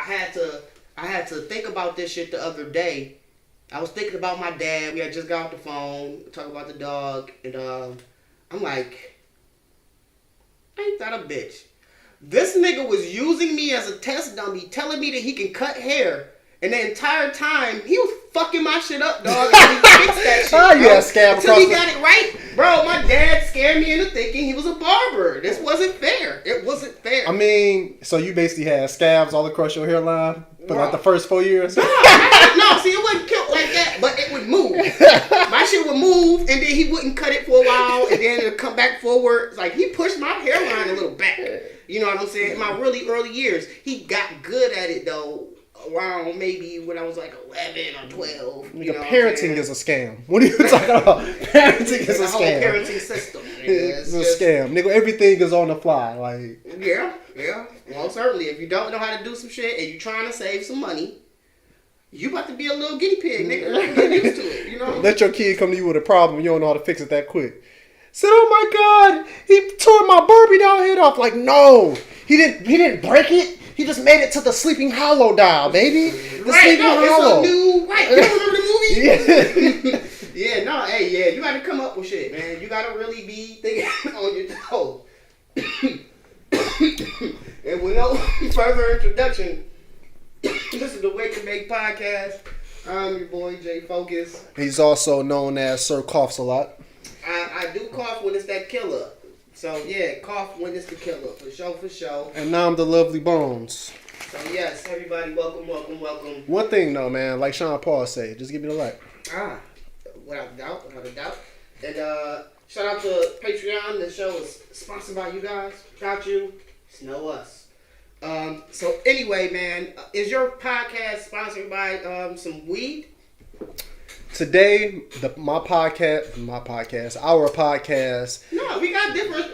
I had to think about this shit the other day. I was thinking about my dad. We had just got off the phone, talking about the dog, and I'm like, ain't that a bitch? This nigga was using me as a test dummy, telling me that he can cut hair. And the entire time, he was fucking my shit up, dog. Until he fixed that shit. Oh, yeah, scam. Until he got it right. Bro, my dad scared me into thinking he was a barber. This wasn't fair. It wasn't fair. I mean, so you basically had scabs all across your hairline for like the first 4 years? No, see, it wasn't killed like that, but it would move. My shit would move, and then he wouldn't cut it for a while, and then it would come back forward. Like, he pushed my hairline a little back. You know what I'm saying? In my really early years, he got good at it, though. Around maybe when I was like 11 or 12. You know, parenting is a scam. What are you talking about? Parenting is a scam. The whole parenting system. It's a scam. Nigga, everything is on the fly. Like, yeah. Well, certainly, if you don't know how to do some shit and you're trying to save some money, you about to be a little guinea pig, nigga. Get used to it, you know? Let your kid come to you with a problem, you don't know how to fix it that quick. Said, oh my God, he tore my Barbie doll head off. Like, no, he didn't break it. He just made it to the Sleeping Hollow doll, baby. The Sleeping Hollow. It's a new, right? You remember the movie? Yeah. You got to come up with shit, man. You got to really be thinking on your toes. And with no further introduction, this is the Wake and Bake podcast. I'm your boy, Jay Focus. He's also known as Sir Coughs a lot. I do cough when it's that killer. So, yeah, cough when it's the killer. For sure. And now I'm the Lovely Bones. So, yes, everybody, welcome. One thing, though, man, like Sean Paul said, just give me the light. Without a doubt. And shout out to Patreon. The show is sponsored by you guys. Without you, it's no us. So, anyway, man, is your podcast sponsored by some weed? Today, our podcast. No, we got different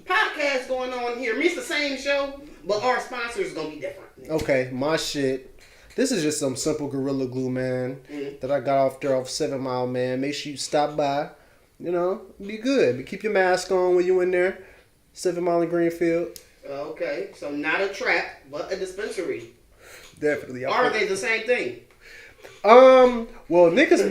podcasts going on here. I mean, it's the same show, but our sponsors is gonna be different. Okay, my shit. This is just some simple Gorilla Glue, man, that I got off 7 Mile, man. Make sure you stop by. You know, be good. But keep your mask on when you in there. 7 Mile in Greenfield. Okay, so not a trap, but a dispensary. Definitely. Are they the same thing? Well, niggas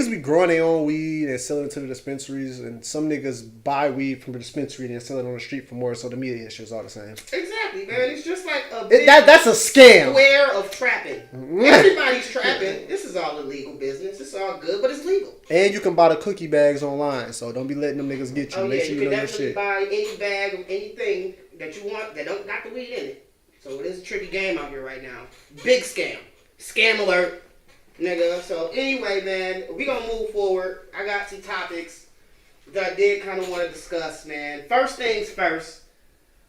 be growing their own weed and selling it to the dispensaries, and some niggas buy weed from the dispensary and sell it on the street for more. So the media issues are the same. Exactly, man. It's just like a big that's a scam. Square of trapping. Everybody's trapping. This is all illegal business. It's all good, but it's legal. And you can buy the cookie bags online, so don't be letting them niggas get you. Make sure you know can your shit. Buy any bag of anything that you want that don't got the weed in it. So it is a tricky game out here right now. Big scam. Scam alert. Nigga, so anyway, man, we gonna move forward. I got some topics that I did kind of want to discuss, man. First things first,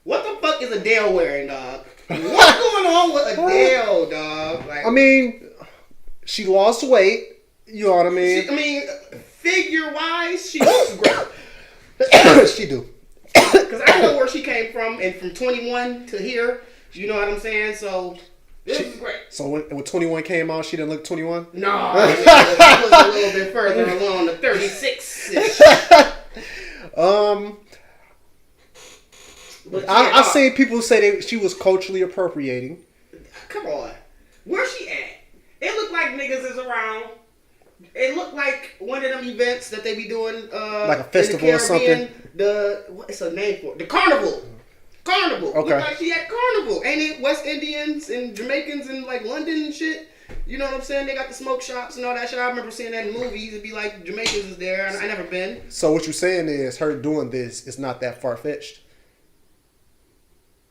what the fuck is Adele wearing, dog? What's going on with Adele, dog? Like, I mean, she lost weight. You know what I mean? Figure-wise, she looks great. She do. Because I know where she came from, and from 21 to here, you know what I'm saying? So... This is great. So when 21 came out, she didn't look 21? No, I was a little bit further along, the 36-ish. I seen people say she was culturally appropriating. Come on. Where's she at? It looked like niggas is around. It looked like one of them events that they be doing. Like a festival or something? What's a name for it? The Carnival. Carnival. Okay. Look like she at Carnival. Ain't it West Indians and Jamaicans in like London and shit? You know what I'm saying? They got the smoke shops and all that shit. I remember seeing that in movies. It'd be like Jamaicans is there. I never been. So what you're saying is her doing this is not that far-fetched?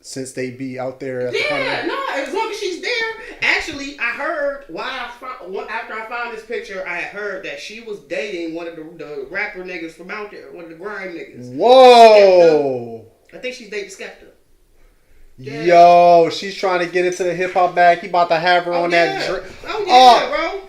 Since they be out there at the Carnival? No, as long as she's there. Actually, I heard, after I found this picture, I had heard that she was dating one of the rapper niggas from out there. One of the grime niggas. Whoa! Skepta. I think she's dating Skepta. Yeah. Yo, she's trying to get into the hip hop bag. He about to have her on that. Bro.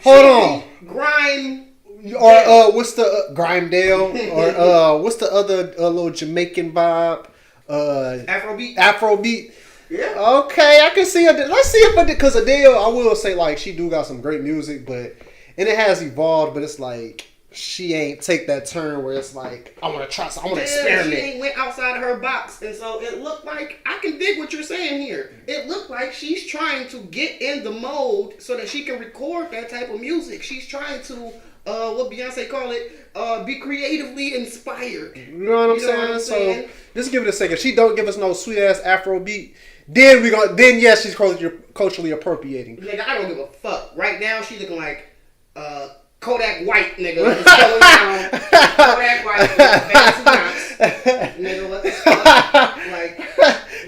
Hold on. Grime. Or what's the Grimedale? Or what's the other little Jamaican vibe? Afrobeat. Yeah. Okay, I can see it. Let's see if because Adele, I will say like she do got some great music, and it has evolved. But it's like she ain't take that turn where it's like, I want to try something, I want to experiment. She ain't went outside of her box. And so it looked like, I can dig what you're saying here. It looked like she's trying to get in the mode so that she can record that type of music. She's trying to, what Beyonce call it, be creatively inspired. You know what I'm saying? So, just give it a second. She don't give us no sweet-ass Afrobeat. Then yes, she's culturally appropriating. Nigga, I don't give a fuck. Right now, she looking like, Kodak White, nigga. Just going down. Kodak White, fancy knots. Nigga, what the fuck? Like,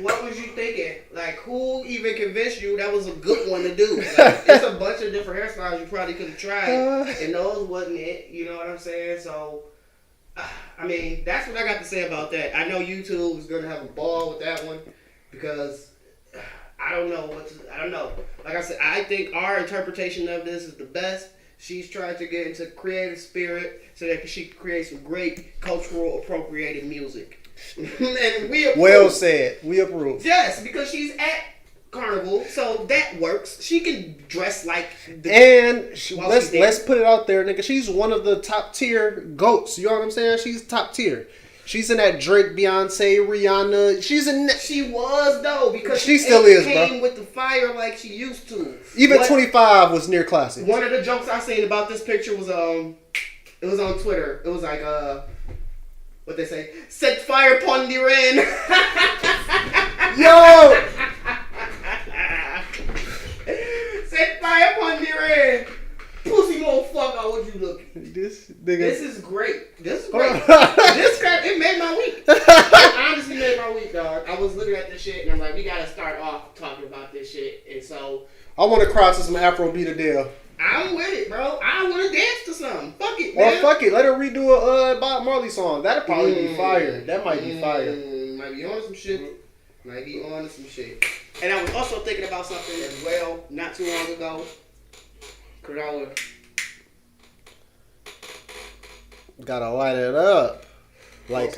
what was you thinking? Like, who even convinced you that was a good one to do? Like, it's a bunch of different hairstyles you probably could have tried, and those wasn't it. You know what I'm saying? So, I mean, that's what I got to say about that. I know YouTube is gonna have a ball with that one because I don't know. Like I said, I think our interpretation of this is the best. She's trying to get into creative spirit so that she can create some great cultural appropriated music. And we approve. Well said. We approve. Yes, because she's at Carnival, so that works. She can dress like let's put it out there, nigga. She's one of the top tier goats. You know what I'm saying? She's top tier. She's in that Drake, Beyonce, Rihanna. She was though because she still is, bro. Came with the fire like she used to. Even 25 was near classic. One of the jokes I seen about this picture was it was on Twitter. It was like what they say, set fire upon the rain. Yo, set fire upon the rain. Pussy motherfucker, what you looking? This is great. This is great. It made my week. It honestly made my week, dog. I was looking at this shit and I'm like, we gotta start off talking about this shit. And so I want to cry to some Afrobeat Adele. I'm with it, bro. I want to dance to something. Fuck it, man. Or fuck it, let her redo a Bob Marley song. That'd probably be fire. That might be fire. Might be on some shit. And I was also thinking about something as well, not too long ago. Gotta light it up. Like,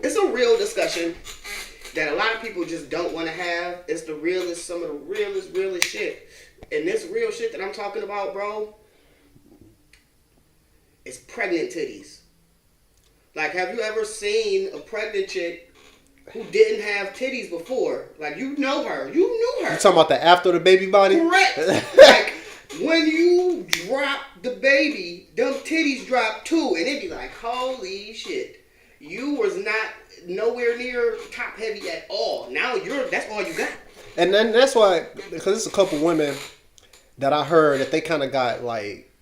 it's a real discussion that a lot of people just don't want to have. It's the realest, some of the realest shit. And this real shit that I'm talking about, bro, is pregnant titties. Like, have you ever seen a pregnant chick who didn't have titties before? Like, you know her. You knew her. You talking about the after the baby body? Correct. Like, when you drop the baby, them titties drop too. And it'd be like, holy shit. You was not nowhere near top heavy at all. Now that's all you got. And then that's why, because there's a couple women that I heard that they kind of got like,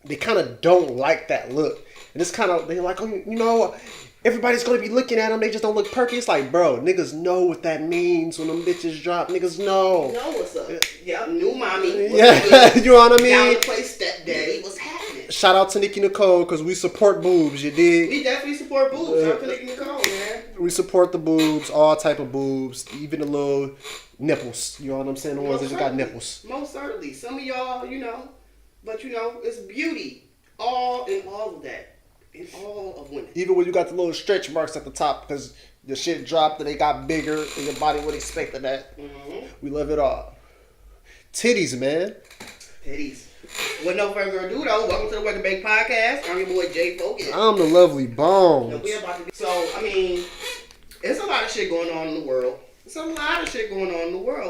they kind of don't like that look. And it's kind of, they're like, oh, you know, everybody's going to be looking at them. They just don't look perky. It's like, bro, niggas know what that means when them bitches drop. Niggas know. You know what's up. Yeah, new mommy. Yeah, you know what I mean? Down to play stepdaddy. What's happening? Shout out to Nicki Nicole because we support boobs, you dig? We definitely support boobs. Shout out to Nicki Nicole, man. We support the boobs, all type of boobs, even the little nipples. You know what I'm saying? The ones that just got nipples. Most certainly. Some of y'all, you know, but you know, it's beauty. All of that. In all of women. Even when you got the little stretch marks at the top because the shit dropped and they got bigger and your body would expect that. Mm-hmm. We love it all. Titties, man. Titties. With no further ado, though, welcome to the Wake and Bake Podcast. I'm your boy Jay Focus. I'm the lovely Bones. And we're about to so, I mean, it's a lot of shit going on in the world.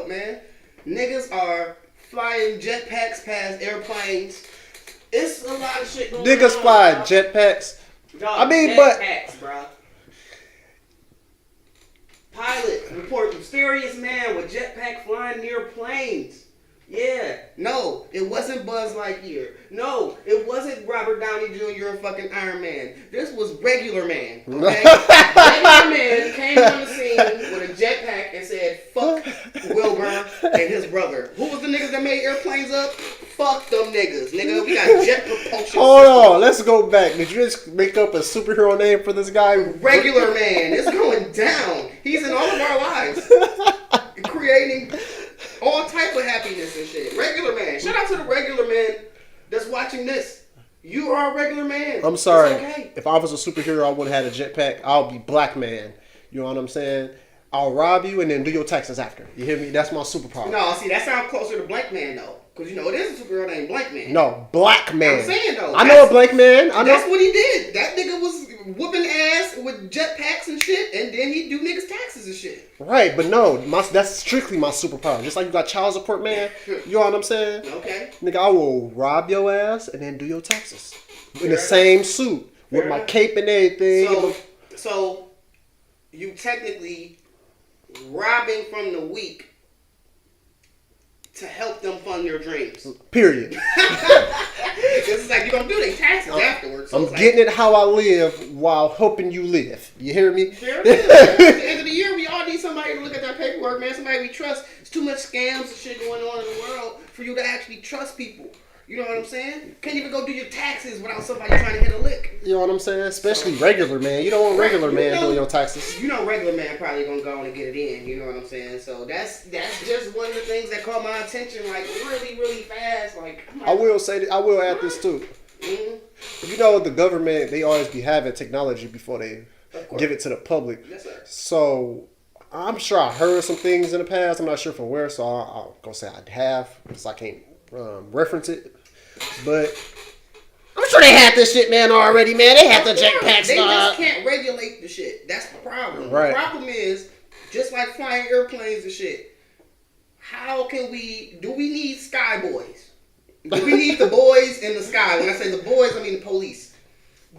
Man. Niggas are flying jetpacks past airplanes. It's a lot of shit going on. Niggas fly jetpacks. Dog, I mean, jetpacks, bro. Pilot report mysterious man with jetpack flying near planes. Yeah. No, it wasn't Buzz Lightyear. No, it wasn't Robert Downey Jr. and fucking Iron Man. This was regular man. Okay? Regular man came on the scene with a jetpack and said, fuck Wilbur and his brother. Who was the niggas that made airplanes up? Fuck them niggas. Nigga, we got jet propulsion. Hold on, let's go back. Did you just make up a superhero name for this guy? Regular man. It's going down. He's in all of our lives. Creating all type of happiness and shit. Regular man. Shout out to the regular man that's watching this. You are a regular man. I'm sorry. It's okay. If I was a superhero, I would have had a jetpack. I'll be black man. You know what I'm saying? I'll rob you and then do your taxes after. You hear me? That's my superpower. No, see, that sounds closer to black man though. Because, it is a superhero named Black Man. No, Black Man. I'm saying, though. I know a Black Man. That's what he did. That nigga was whooping ass with jetpacks and shit, and then he do niggas' taxes and shit. Right, but no, that's strictly my superpower. Just like you got child support, man. You know what I'm saying? Okay. Nigga, I will rob your ass and then do your taxes. In the same suit. With my cape and everything. So, you technically robbing from the weak to help them fund their dreams. Period. It's like you're going to do their taxes afterwards. So I'm getting it how I live while helping you live. You hear me? There it is. At the end of the year, we all need somebody to look at that paperwork, man. Somebody we trust. There's too much scams and shit going on in the world for you to actually trust people. You know what I'm saying? Can't even go do your taxes without somebody trying to hit a lick. You know what I'm saying? Especially regular man. You don't want regular man doing your taxes. Regular man probably gonna go and get it in. You know what I'm saying? So that's just one of the things that caught my attention, like really, really fast. Like I will say that I will add this too. Mm-hmm. You know the government, they always be having technology before they give it to the public. Yes, sir. So I'm sure I heard some things in the past. I'm not sure from where, so I'm gonna say I have because I can't reference it. But I'm sure they had this shit, man, already, man. They had the jetpack stuff. They just can't regulate the shit. That's the problem. Right. The problem is, just like flying airplanes and shit, do we need sky boys? Do we need the boys in the sky? When I say the boys, I mean the police.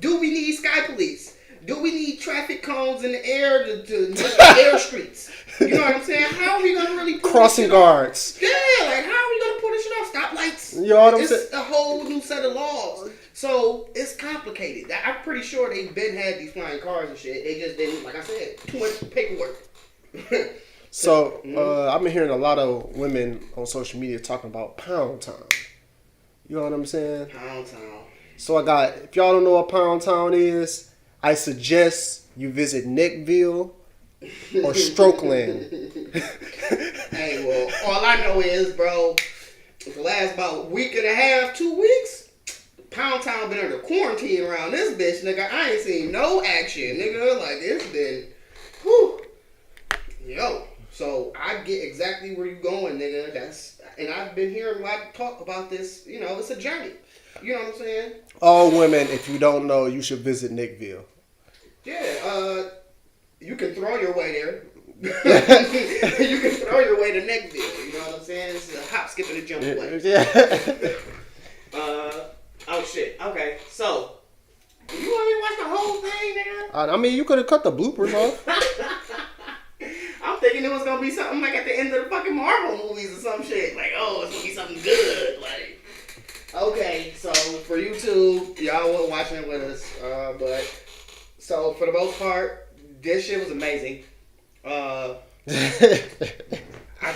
Do we need sky police? Do we need traffic cones in the air to air streets? You know what I'm saying? How are we going to really crossing guards? Yeah, like how are we going to pull this shit off? Stoplights? You know what I'm saying? It's a whole new set of laws. So it's complicated. I'm pretty sure they've been had these flying cars and shit. They just didn't, like I said, too much paperwork. So I've been hearing a lot of women on social media talking about Pound Town. You know what I'm saying? Pound Town. So if y'all don't know what Pound Town is, I suggest you visit Nickville or Strokeland. Hey, well, all I know is, bro, the last about week and a half, 2 weeks, Pound Town been under quarantine around this bitch, nigga. I ain't seen no action, nigga. Like, it's been, whew. Yo. So, I get exactly where you going, nigga. And I've been hearing a lot of talk about this. It's a journey. You know what I'm saying? All women, if you don't know, you should visit Nickville. Yeah, you can throw your way there. You can throw your way to Nickville. You know what I'm saying? It's a hop, skip, and a jump away. Yeah. Oh shit. Okay, so you want me to watch the whole thing, nigga? I mean, you could have cut the bloopers off. I'm thinking it was gonna be something like at the end of the fucking Marvel movies or some shit. Like, oh, it's gonna be something good. Like. Okay, so for YouTube, y'all were watching it with us, but so for the most part, this shit was amazing. I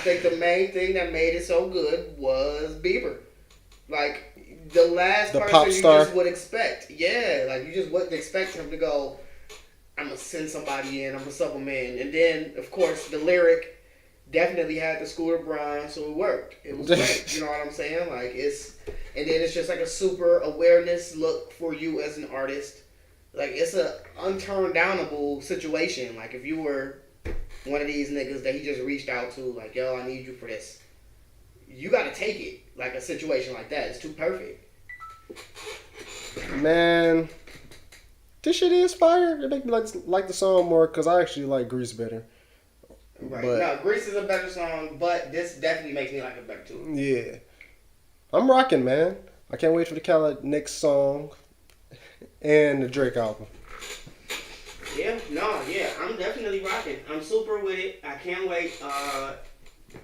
think the main thing that made it so good was Bieber, like the last person pop star you just would expect. Yeah, like you just wouldn't expect him to go, I'm gonna send somebody in, I'm gonna supplement, and then of course the lyric definitely had the Scooter Braun, so it worked. It was great. You know what I'm saying? Like and then it's just like a super awareness look for you as an artist. Like it's a unturned downable situation. Like if you were one of these niggas that he just reached out to, like, yo, I need you for this. You gotta take it. Like a situation like that. It's too perfect. Man, this shit is fire. It make me like the song more because I actually like Grease better. Right. No, Grease is a better song, but this definitely makes me like it better too. Yeah. I'm rocking, man. I can't wait for the Khaled next song and the Drake album. Yeah, I'm definitely rocking. I'm super with it. I can't wait.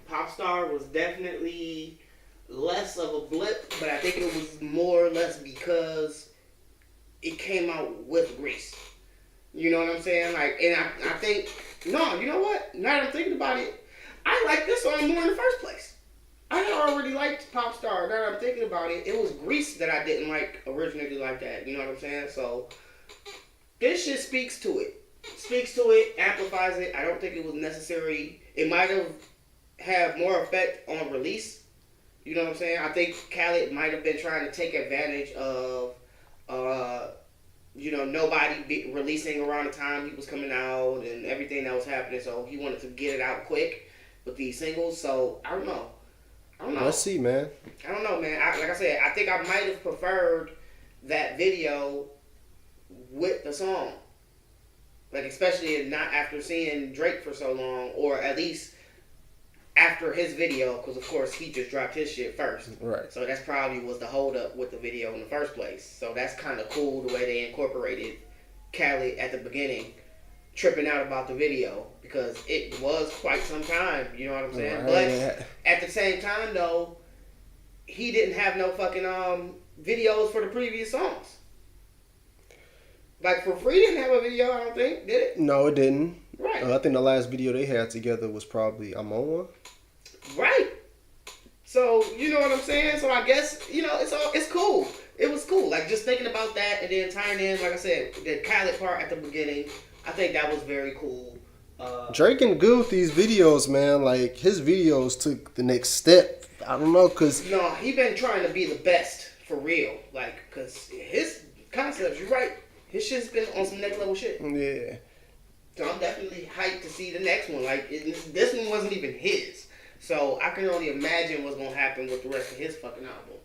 Popstar was definitely less of a blip, but I think it was more or less because it came out with Grease. You know what I'm saying? Like, and I think, no, you know what? Now that I'm thinking about it, I like this song more in the first place. I had already liked Popstar. Now that I'm thinking about it, it was Grease that I didn't like originally like that. You know what I'm saying? So, this shit speaks to it. Speaks to it, amplifies it. I don't think it was necessary. It might have had more effect on release. You know what I'm saying? I think Khaled might have been trying to take advantage of, nobody releasing around the time he was coming out and everything that was happening. So he wanted to get it out quick with these singles. So I don't know. I don't know. Let's see, man. I don't know, man. Like I said, I think I might have preferred that video with the song. Like, especially not after seeing Drake for so long, or at least after his video, because of course he just dropped his shit first. Right. So that's probably was the hold up with the video in the first place. So that's kind of cool the way they incorporated Khaled at the beginning, tripping out about the video, because it was quite some time. You know what I'm saying? Right. But at the same time, though, he didn't have no fucking videos for the previous songs. Like, For Free didn't have a video, I don't think, did it? No, it didn't. Right. I think the last video they had together was probably I'm On One. Right. So, you know what I'm saying? So I guess, you know, it's cool. It was cool. Like, just thinking about that and then tying in, like I said, the Khaled part at the beginning, I think that was very cool. Drake and good with these videos, man. Like, his videos took the next step. I don't know, because... No, he been trying to be the best, for real. Like, because his concepts, you're right. His shit's been on some next level shit. Yeah. So I'm definitely hyped to see the next one. Like, this one wasn't even his. So I can only imagine what's going to happen with the rest of his fucking album.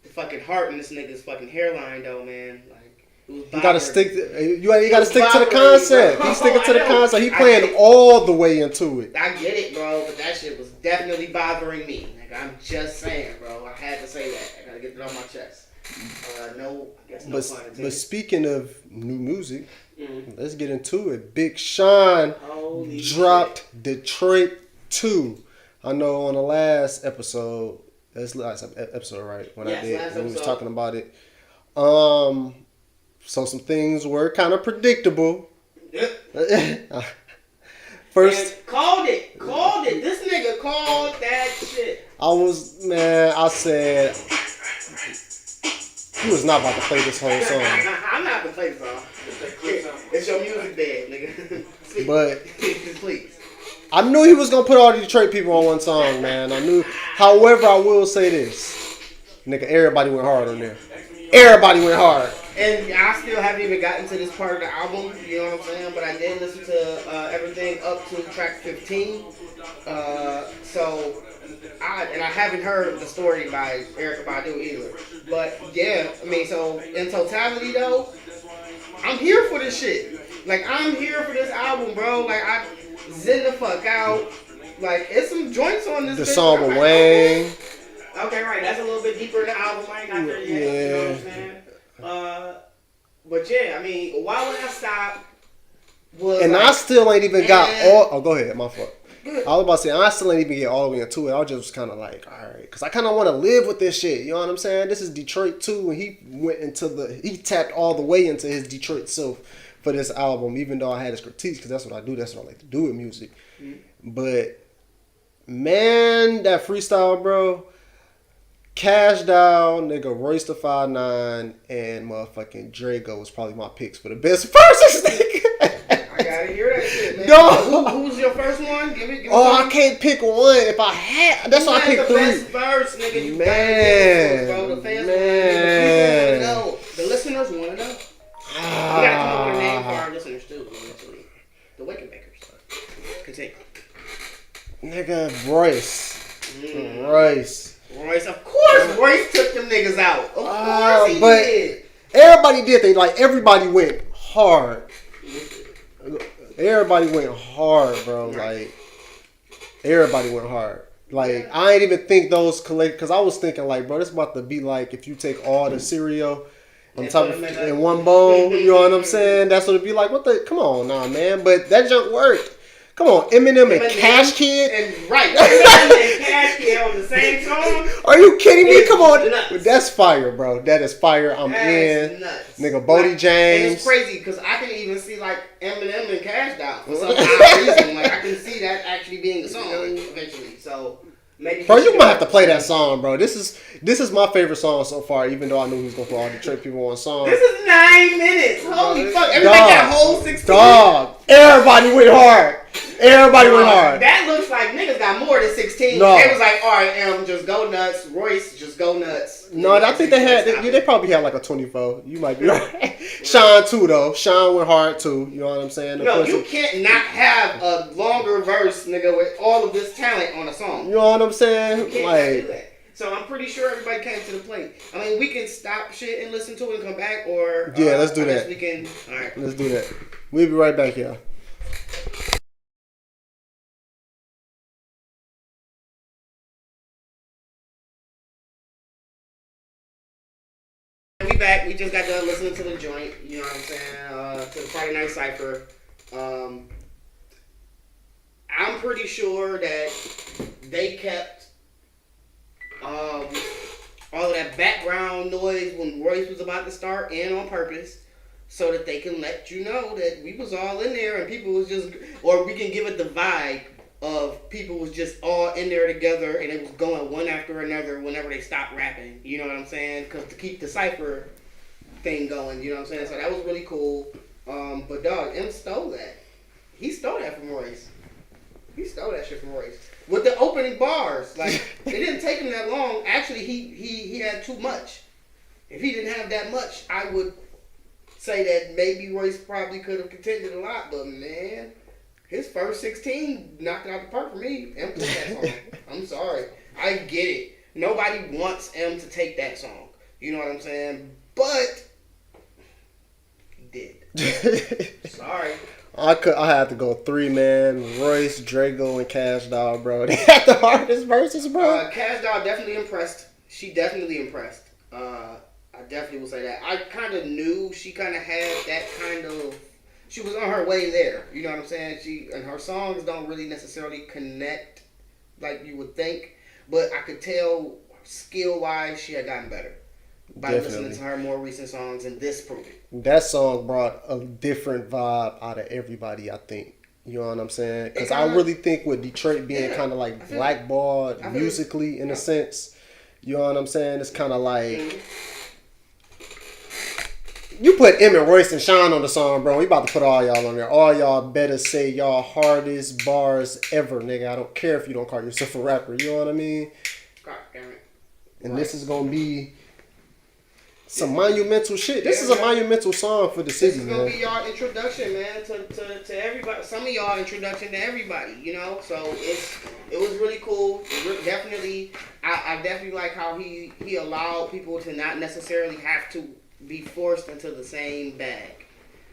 The fucking heart in this nigga's fucking hairline, though, man. Like, it was you gotta stick to, you gotta stick to the concept. He's sticking to the concept. He I playing all the way into it. I get it, bro, but that shit was definitely bothering me. Like, I'm just saying, bro. I had to say that. I gotta get it off my chest. No, I guess no pun intended. But speaking of new music, let's get into it. Big Sean dropped Detroit 2. I know on the last episode, that's last episode, right? When we was talking about it. So some things were kind of predictable. First, man, called it. This nigga called that shit. I said, he was not about to play this whole song. I'm not going to play the song. It's your music bed, nigga. But please. I knew he was going to put all the Detroit people on one song, man. I knew. However, I will say this. Nigga, everybody went hard on there. Everybody went hard. And I still haven't even gotten to this part of the album, you know what I'm saying? But I did listen to everything up to track 15. And I haven't heard the story by Erykah Badu either. But yeah, I mean, so in totality though, I'm here for this shit. Like, I'm here for this album, bro. Like, I zen the fuck out. Like, it's some joints on this. The song with Wayne. Okay, right. That's a little bit deeper in the album. I ain't got there yet. Yeah. You know what I'm saying? But yeah, I mean, Why Would I Stop was. And like, I still ain't even got all. Oh, go ahead. My fault. I was about to say, I still ain't even get all the way into it. I was just kind of like, all right. Because I kind of want to live with this shit. You know what I'm saying? This is Detroit 2. And he tapped all the way into his Detroit self for this album. Even though I had his critiques. Because that's what I do. That's what I like to do with music. But, man, that freestyle, bro. Cash Down, nigga, Royce the 5'9", and motherfucking Drago was probably my picks for the best verses, nigga. I gotta hear that shit, man. No. Who's your first one? Give me I can't pick one. If I had, that's why I picked 3. Best verse, nigga. You man, bro. The fans man. want to know. The listeners want to know. We gotta come up with a name for our listeners too, eventually. The Waking Makers. Continue. Nigga, Royce. Royce, of course, Royce took them niggas out. Of course he did. Everybody did. Everybody went hard. Everybody went hard, bro. Like, everybody went hard. Like, I ain't even think those collect, because I was thinking, like, bro, this about to be like if you take all the cereal on top of in one bowl. You know what I'm saying? That's what it'd be like. What the? Come on, nah, man. But that junk worked. Come on, Eminem and Cash Kid. And right, Eminem and Cash Kid on the same song. Are you kidding me? Come on, that's fire, bro. That is fire. I'm that's in. Nuts. Nigga, Bodie James. And it's crazy because I can even see like Eminem and Cash Down for some odd reason. Like I can see that actually being the song eventually. So maybe. Bro, you might have to play that song, bro. This is my favorite song so far. Even though I knew he was gonna put all Detroit people on song. This is 9 minutes. Holy fuck! Everything got whole 16. Dog. Everybody went hard. Everybody went hard. That looks was like, niggas got more than 16. No. They was like, all right, just go nuts. Royce, just go nuts. No, I think they probably had like a 24. You might be right. Sean too though. Sean went hard too. You know what I'm saying? No, you can't not have a longer verse, nigga, with all of this talent on a song. You know what I'm saying? You can't do that. So I'm pretty sure everybody came to the plate. I mean, we can stop shit and listen to it and come back, or yeah, let's do that. We can. All right, let's do that. We'll be right back, y'all. We back. We just got done listening to the joint. You know what I'm saying? To the Friday Night Cypher. I'm pretty sure that they kept all of that background noise when Royce was about to start in on purpose, so that they can let you know that we was all in there and people was just, or we can give it the vibe of people was just all in there together and it was going one after another whenever they stopped rapping. You know what I'm saying? Because to keep the cypher thing going, you know what I'm saying? So that was really cool. But dog, M stole that. He stole that from Royce. He stole that shit from Royce. With the opening bars, like, it didn't take him that long. Actually, he had too much. If he didn't have that much, I would say that maybe Royce probably could have contended a lot. But man, his first 16 knocked it out the park for me. M took that song. I'm sorry. I get it. Nobody wants M to take that song. You know what I'm saying? But he did. Sorry. I had to go 3, man. Royce, Drago, and Cash Doll, bro. They had the hardest verses, bro. Cash Doll definitely impressed. She definitely impressed. I definitely will say that. I kind of knew she kind of had that kind of. She was on her way there. You know what I'm saying? And her songs don't really necessarily connect like you would think, but I could tell skill wise she had gotten better by listening to her more recent songs, and this proved it. That song brought a different vibe out of everybody, I think. You know what I'm saying? Because I really think with Detroit being kind of like blackballed musically in a sense, you know what I'm saying? It's kind of like you put M and Royce and Sean on the song, bro. We about to put all y'all on there. All y'all better say y'all hardest bars ever, nigga. I don't care if you don't call yourself a rapper. You know what I mean? God damn it. And this is gonna be some monumental shit. This is a monumental song for the city, man. This is gonna be y'all introduction, man, to everybody. Some of y'all introduction to everybody, you know. So it was really cool. Definitely, I definitely like how he allowed people to not necessarily have to be forced into the same bag.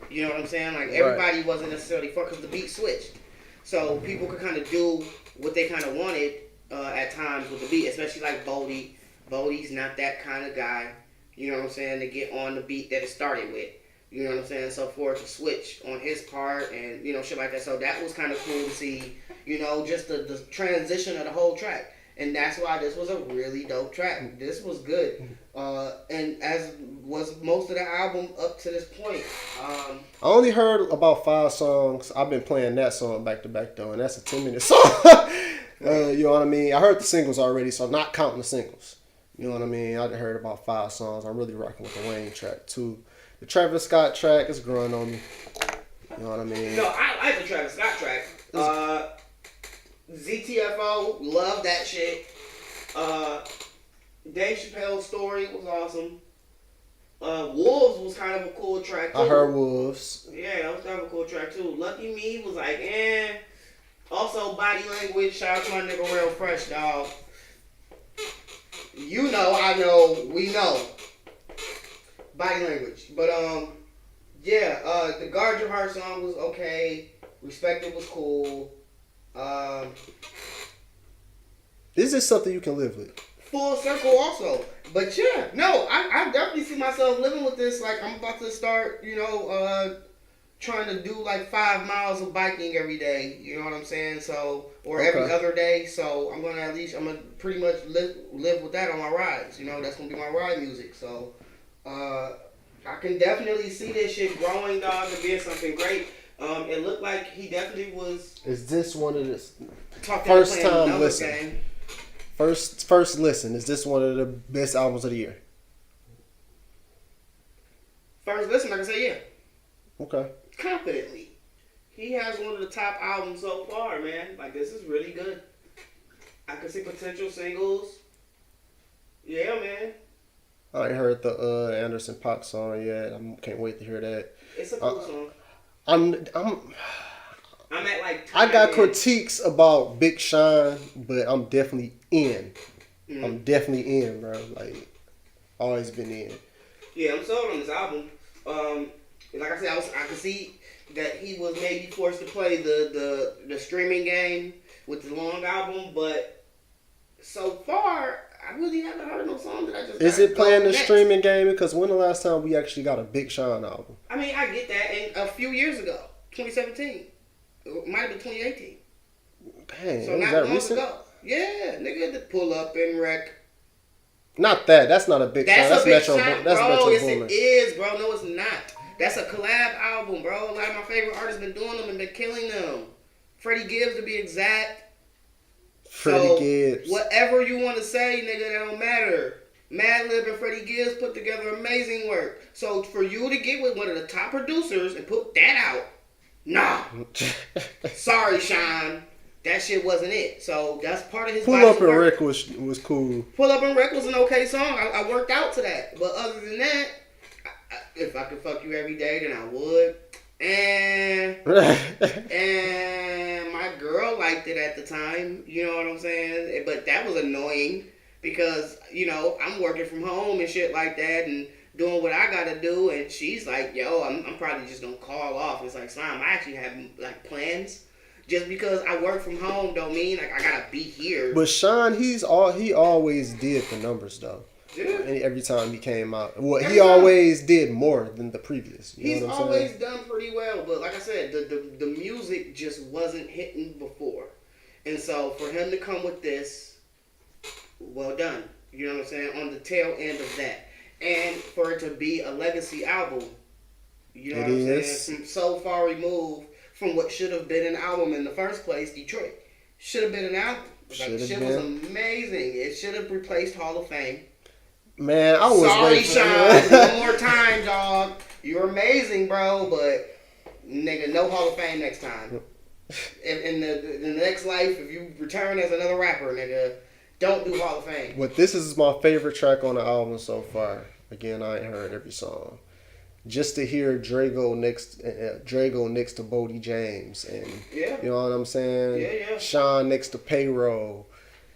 You know what I'm saying? Like everybody wasn't necessarily forced because the beat switched, so people could kind of do what they kind of wanted at times with the beat, especially like Bodie. Bodie's not that kind of guy. You know what I'm saying? To get on the beat that it started with. You know what I'm saying? So for it to switch on his part and, you know, shit like that. So that was kind of cool to see, you know, just the transition of the whole track. And that's why this was a really dope track. This was good. And as was most of the album up to this point. I only heard about 5 songs. I've been playing that song back to back though. And that's a 10-minute song. You know what I mean? I heard the singles already, so not counting the singles. You know what I mean? I heard about 5 songs. I'm really rocking with the Wayne track too. The Travis Scott track is growing on me. You know what I mean? No, I like the Travis Scott track. ZTFO, love that shit. Dave Chappelle's Story was awesome. Wolves was kind of a cool track too. I heard Wolves. Yeah, that was kind of a cool track too. Lucky Me was like, Also, Body Language, shout out to my nigga Real Fresh, dog. You know, I know, we know. Body Language. But, the Guard Your Heart song was okay. Respected was cool. This is something you can live with. Full Circle also. But yeah, no, I definitely see myself living with this. Like, I'm about to start, you know, trying to do like 5 miles of biking every day. You know what I'm saying? So, or every other day. So I'm gonna pretty much live with that on my rides. You know, that's gonna be my ride music. So, I can definitely see this shit growing, dog, and being something great. It looked like he definitely was. Is this one of the first time listen? First listen. Is this one of the best albums of the year? First listen, I can say yeah. Okay. Confidently. he has one of the top albums so far, man. Like, this is really good. I can see potential singles. Yeah, man. I ain't heard the Anderson .Paak song yet. I can't wait to hear that. It's a cool song. I'm at like. I got critiques about Big Sean, but I'm definitely in. I'm definitely in, bro. Like, always been in. Yeah, I'm sold on this album. Like I said, I could see that he was maybe forced to play the streaming game with the long album, but so far I really haven't heard no song that I just. Is it playing the streaming game? Because when the last time we actually got a Big Sean album? I mean, I get that, and a few years ago, 2017, it might have been 2018. Dang, so was not that long recent? ago. Yeah, nigga, the pull up and wreck. Not that. That's not a Big Sean. That's Metro. Shot, that's bro. Metro Yes, Boomin. it is, bro. No, it's not. That's a collab album, bro. A lot of my favorite artists been doing them and been killing them. Freddie Gibbs, to be exact. Freddie Gibbs. Whatever you want to say, nigga, that don't matter. Madlib and Freddie Gibbs put together amazing work. So for you to get with one of the top producers and put that out, nah. Sorry, Sean. That shit wasn't it. So that's part of his. Pull Up and Wreck was cool. Pull Up and Wreck was an okay song. I worked out to that. But other than that, if I could fuck you every day, then I would. And my girl liked it at the time. You know what I'm saying? But that was annoying because, you know, I'm working from home and shit like that and doing what I gotta do. And she's like, yo, I'm probably just gonna call off. It's like, Slime, I actually have like plans. Just because I work from home don't mean like I gotta be here. But Sean, he always did the numbers though. Yeah. And every time he came out, he always did more than the previous. He's always done pretty well, but like I said, the music just wasn't hitting before, and so for him to come with this, well done. You know what I'm saying? On the tail end of that, and for it to be a legacy album, you know what I'm saying? From so far removed from what should have been an album in the first place, Detroit should have been an album. Like, shit was amazing. It should have replaced Hall of Fame. Man, I was sorry, Sean. One more time, dog. You're amazing, bro, but nigga, no Hall of Fame next time. In the next life, if you return as another rapper, nigga, don't do Hall of Fame. But this is my favorite track on the album so far. Again, I ain't heard every song. Just to hear Drago next to Bodie James, and you know what I'm saying? Yeah. Sean next to Payroll.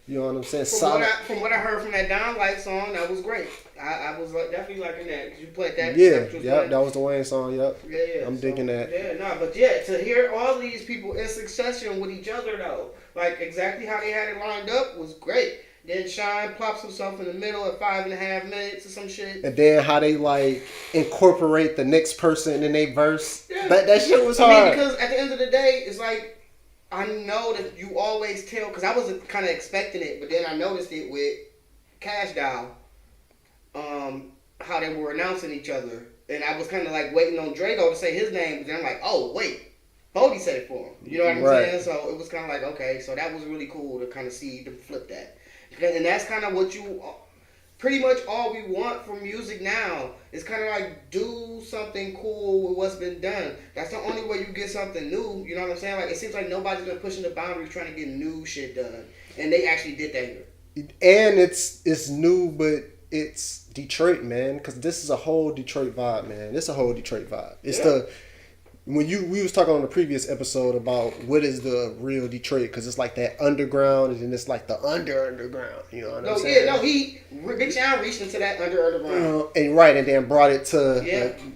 You know what I'm saying? From what I heard from that Don Light song, that was great. I was definitely liking that. You played that. Yeah, that was the Wayne song. Yep. Yeah. I'm digging that. Yeah, but to hear all these people in succession with each other though, like exactly how they had it lined up was great. Then Sean plops himself in the middle at 5.5 minutes or some shit. And then how they like incorporate the next person in their verse. Yeah. That shit was hard. I mean, because at the end of the day, it's like, I know that you always tell, because I wasn't kind of expecting it, but then I noticed it with Cash Doll, how they were announcing each other. And I was kind of like waiting on Drago to say his name, but then I'm like, oh, wait, Bodie said it for him. You know what I'm saying? So it was kind of like, okay, so that was really cool to kind of see them flip that. And that's kind of what pretty much all we want from music now is kind of like do something cool with what's been done. That's the only way you get something new. You know what I'm saying? Like, it seems like nobody's been pushing the boundaries trying to get new shit done, and they actually did that here. And it's new, but it's Detroit, man. Because this is a whole Detroit vibe, man. It's a whole Detroit vibe. It's we was talking on the previous episode about what is the real Detroit, because it's like that underground and then it's like the underground. You know what I'm saying? Big Sean reached into that underground. And then brought it to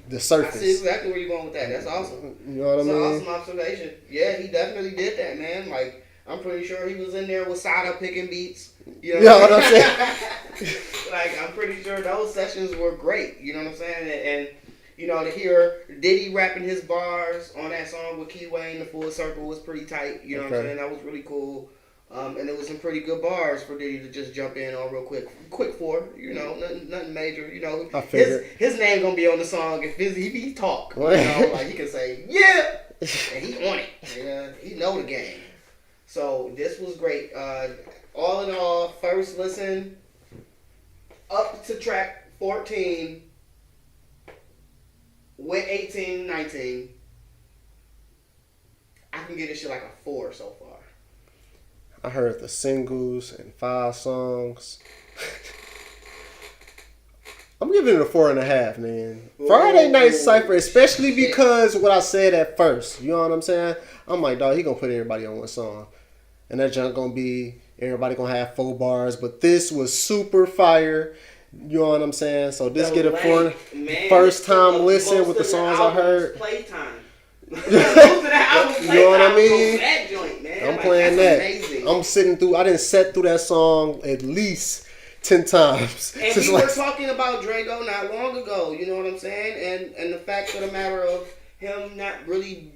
the surface. I see exactly where you're going with that. That's awesome. You know what I mean? That's an awesome observation. Yeah, he definitely did that, man. Like, I'm pretty sure he was in there with Sada picking beats. You know what I'm saying? Like, I'm pretty sure those sessions were great. You know what I'm saying? And you know, to hear Diddy rapping his bars on that song with Key Wayne, The Full Circle, was pretty tight. You know what I'm saying? That was really cool. And it was some pretty good bars for Diddy to just jump in on real quick for. You know, nothing major. You know, his name gonna be on the song if he talk. You know, like he can say yeah, and he on it. Yeah, he know the game. So this was great. All in all, first listen up to track 14. Went 18, 19. I can give this shit like a 4 so far. I heard the singles and 5 songs. I'm giving it a 4.5, man. Friday Night Cypher, especially because what I said at first. You know what I'm saying? I'm like, dog, he gonna put everybody on one song. And that junk gonna be, everybody gonna have 4 bars. But this was super fire. You know what I'm saying? So this get a 4. First time listen with the songs I heard. Playtime. Most of the albums You know what I mean? That joint, man. I'm playing that. Amazing. I'm sitting through, I didn't set through that song at least 10 times. And we were talking about Drago not long ago, you know what I'm saying? And the fact of the matter of him not really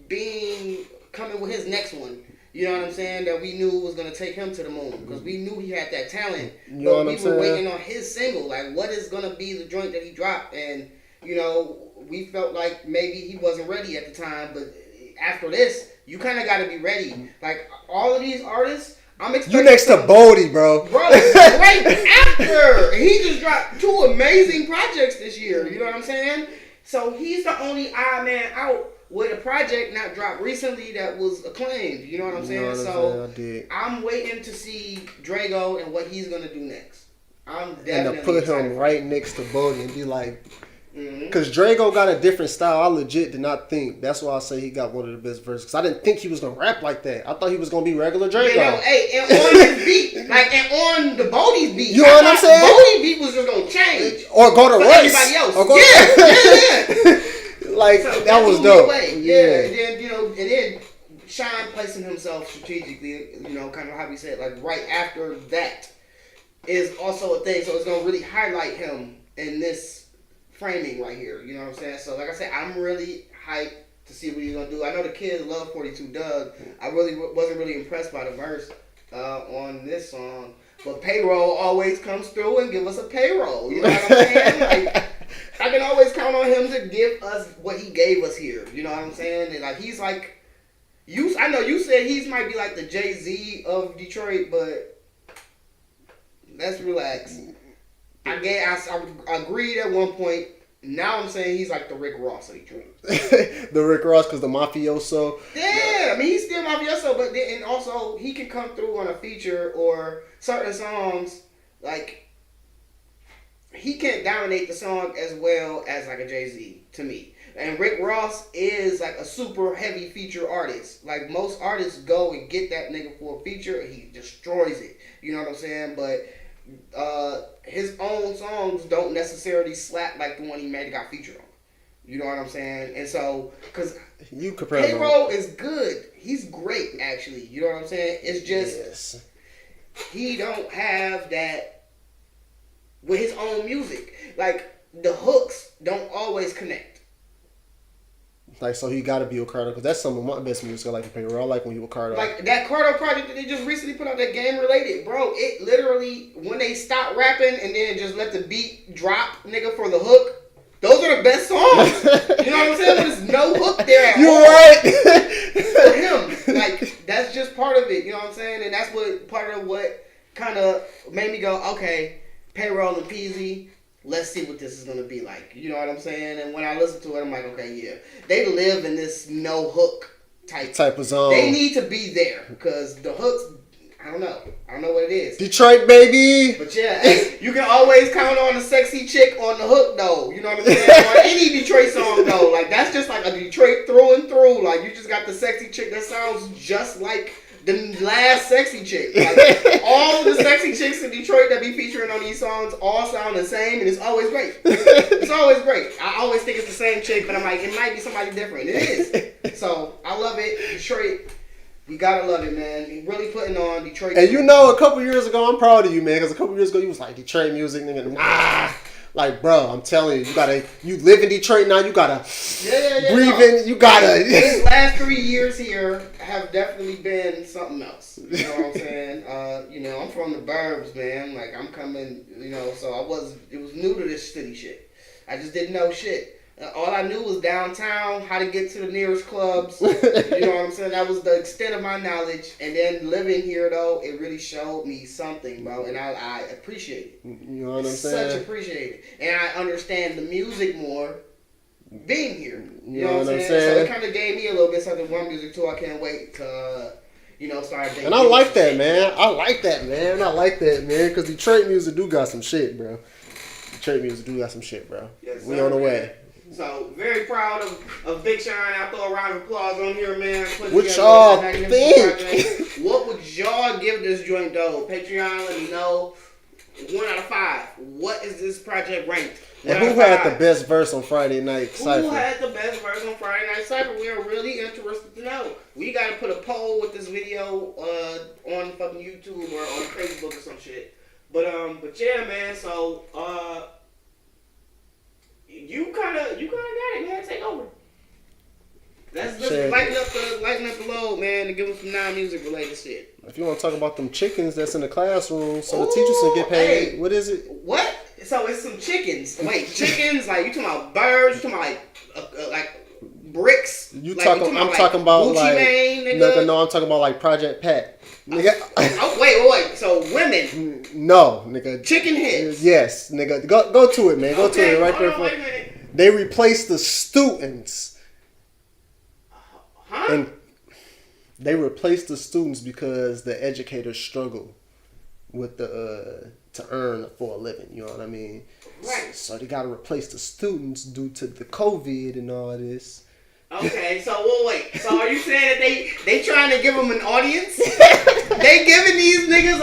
coming with his next one. You know what I'm saying? That we knew was going to take him to the moon. Because we knew he had that talent. You know but we were waiting on his single. Like, what is going to be the joint that he dropped? And, you know, we felt like maybe he wasn't ready at the time. But after this, you kind of got to be ready. Like, all of these artists, I'm expecting... You next to Bodie, bro. Bro, right after. He just dropped 2 amazing projects this year. You know what I'm saying? So he's the only odd man out with a project not dropped recently that was acclaimed. You know what I'm saying? I'm waiting to see Drago and what he's going to do next. I'm definitely and to put him right next to Bodie and be like... Because Drago got a different style. I legit did not think. That's why I say he got one of the best verses. Because I didn't think he was going to rap like that. I thought he was going to be regular Drago. Yeah, no, hey, and on his beat, like, and on the Bodie's beat. You know what I'm saying? Bodie's beat was just going to change. Or go to Royce. Everybody else. Yeah. Like, so that was dope. Yeah, and then, you know, and then Sean placing himself strategically, you know, kind of how we said, like, right after that is also a thing. So it's going to really highlight him in this framing right here. You know what I'm saying? So, like I said, I'm really hyped to see what he's going to do. I know the kids love 42 Doug. I really wasn't really impressed by the verse on this song. But Payroll always comes through and give us a payroll. You know what I'm saying? Like, I can always count on him to give us what he gave us here. You know what I'm saying? And like he's like, I know you said he might be like the Jay-Z of Detroit, but let's relax. I agreed at one point. Now I'm saying he's like the Rick Ross of Detroit. The Rick Ross because the mafioso. Yeah, I mean he's still mafioso, but then, and also he can come through on a feature or certain songs like. He can't dominate the song as well as like a Jay-Z to me. And Rick Ross is like a super heavy feature artist. Like most artists go and get that nigga for a feature and he destroys it. You know what I'm saying? But his own songs don't necessarily slap like the one he made got featured on. You know what I'm saying? And so, because Payroll is good. He's great actually. You know what I'm saying? It's just he don't have that with his own music. Like, the hooks don't always connect. Like, so he got to be with Carter, because that's some of my best music I like to Payroll. I like when he with Carter. Like, that Carter project that they just recently put out, that game related, bro, it literally, when they stop rapping and then just let the beat drop, nigga, for the hook, those are the best songs. You know what I'm saying? There's no hook there at all. You're right. For him. Like, that's just part of it. You know what I'm saying? And that's what part of what kind of made me go, okay, Payroll and Peasy, let's see what this is going to be like. You know what I'm saying? And when I listen to it, I'm like, okay, yeah. They live in this no hook type of zone. They need to be there because the hooks, I don't know. I don't know what it is. Detroit, baby. But yeah, hey, you can always count on a sexy chick on the hook, though. You know what I'm saying? On any Detroit song, though. Like, that's just like a Detroit through and through. Like, you just got the sexy chick that sounds just like the last sexy chick. Like, all the sexy chicks in Detroit that be featuring on these songs all sound the same, and it's always great. It's always great. I always think it's the same chick, but I'm like, it might be somebody different. It is. So, I love it. Detroit, we gotta love it, man. He really putting on Detroit. And you know, a couple years ago, I'm proud of you, man, because a couple years ago, you was like, Detroit music, nigga. Nah. Like, bro, I'm telling you, you live in Detroit now, you gotta breathe in, you gotta. These last 3 years here have definitely been something else. You know what I'm saying? You know, I'm from the burbs, man. Like, I'm coming, you know, so it was new to this city shit. I just didn't know shit. All I knew was downtown, how to get to the nearest clubs. You know what I'm saying? That was the extent of my knowledge. And then living here, though, it really showed me something, bro. And I appreciate it. You know what I'm saying? Such appreciate it. And I understand the music more being here. You know what I'm saying? So it kind of gave me a little bit something more music too. I can't wait to, start. And I like that, man. I like that, man. Because Detroit music do got some shit, bro. Yes, we on the way. So, very proud of Big Sean. I'll throw a round of applause on here, man. What y'all think? What would y'all give this joint, though? Patreon, let me know. 1 out of 5. What is this project ranked? And who had the best verse on Friday Night Cypher? Who had the best verse on Friday Night Cypher? We are really interested to know. We got to put a poll with this video on fucking YouTube or on Facebook or some shit. But yeah, man. So you kind of got it, man. Take over. Let's lighten up the load, man, and give them some non-music related shit. If you want to talk about them chickens that's in the classroom, so the teachers can get paid. Hey, what is it? What? So it's some chickens. Wait, chickens? Like you talking about birds? You talking about like bricks? I'm talking about like Mane, nigga? No, I'm talking about like Project Pat. Nigga. Wait. So women? No, nigga. Chicken heads? Yes, nigga. Go to it, man. Go to it right there. Wait a minute. They replaced the students. Huh? And they replaced the students because the educators struggle with the to earn for a living. You know what I mean? Right. So they got to replace the students due to the COVID and all this. Okay, so wait. So are you saying that they trying to give them an audience? They giving these niggas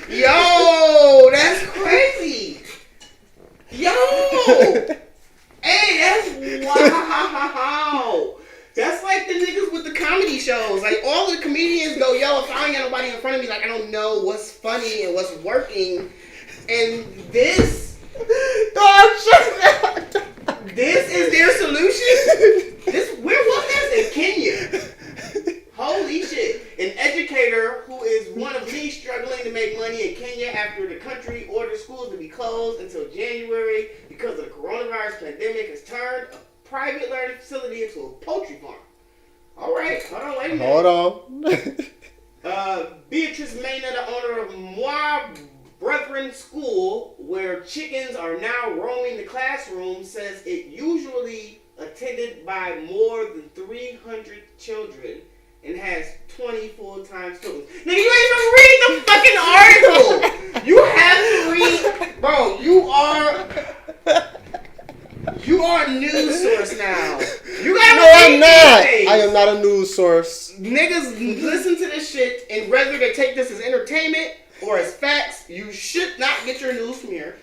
yo, that's crazy. Yo, hey, that's wow. That's like the niggas with the comedy shows. Like all the comedians go, yo, if I ain't got nobody in front of me, like I don't know what's funny and what's working. And this is their solution? Where was this? In Kenya. Holy shit. An educator who is one of many struggling to make money in Kenya after the country ordered schools to be closed until January because of the coronavirus pandemic has turned a private learning facility into a poultry farm. All right. Hold on. Wait a minute. Hold on. Beatrice Maina, the owner of Moi Brethren School, where chickens are now roaming the classroom, says it usually attended by more than 300 children and has 20 full-time students. Nigga, you ain't even read the fucking article. You have to read, bro. You are a news source now. You gotta No, I'm not. I am not a news source. Niggas listen to this shit, and whether they take this as entertainment or as facts, you should not get your news from here.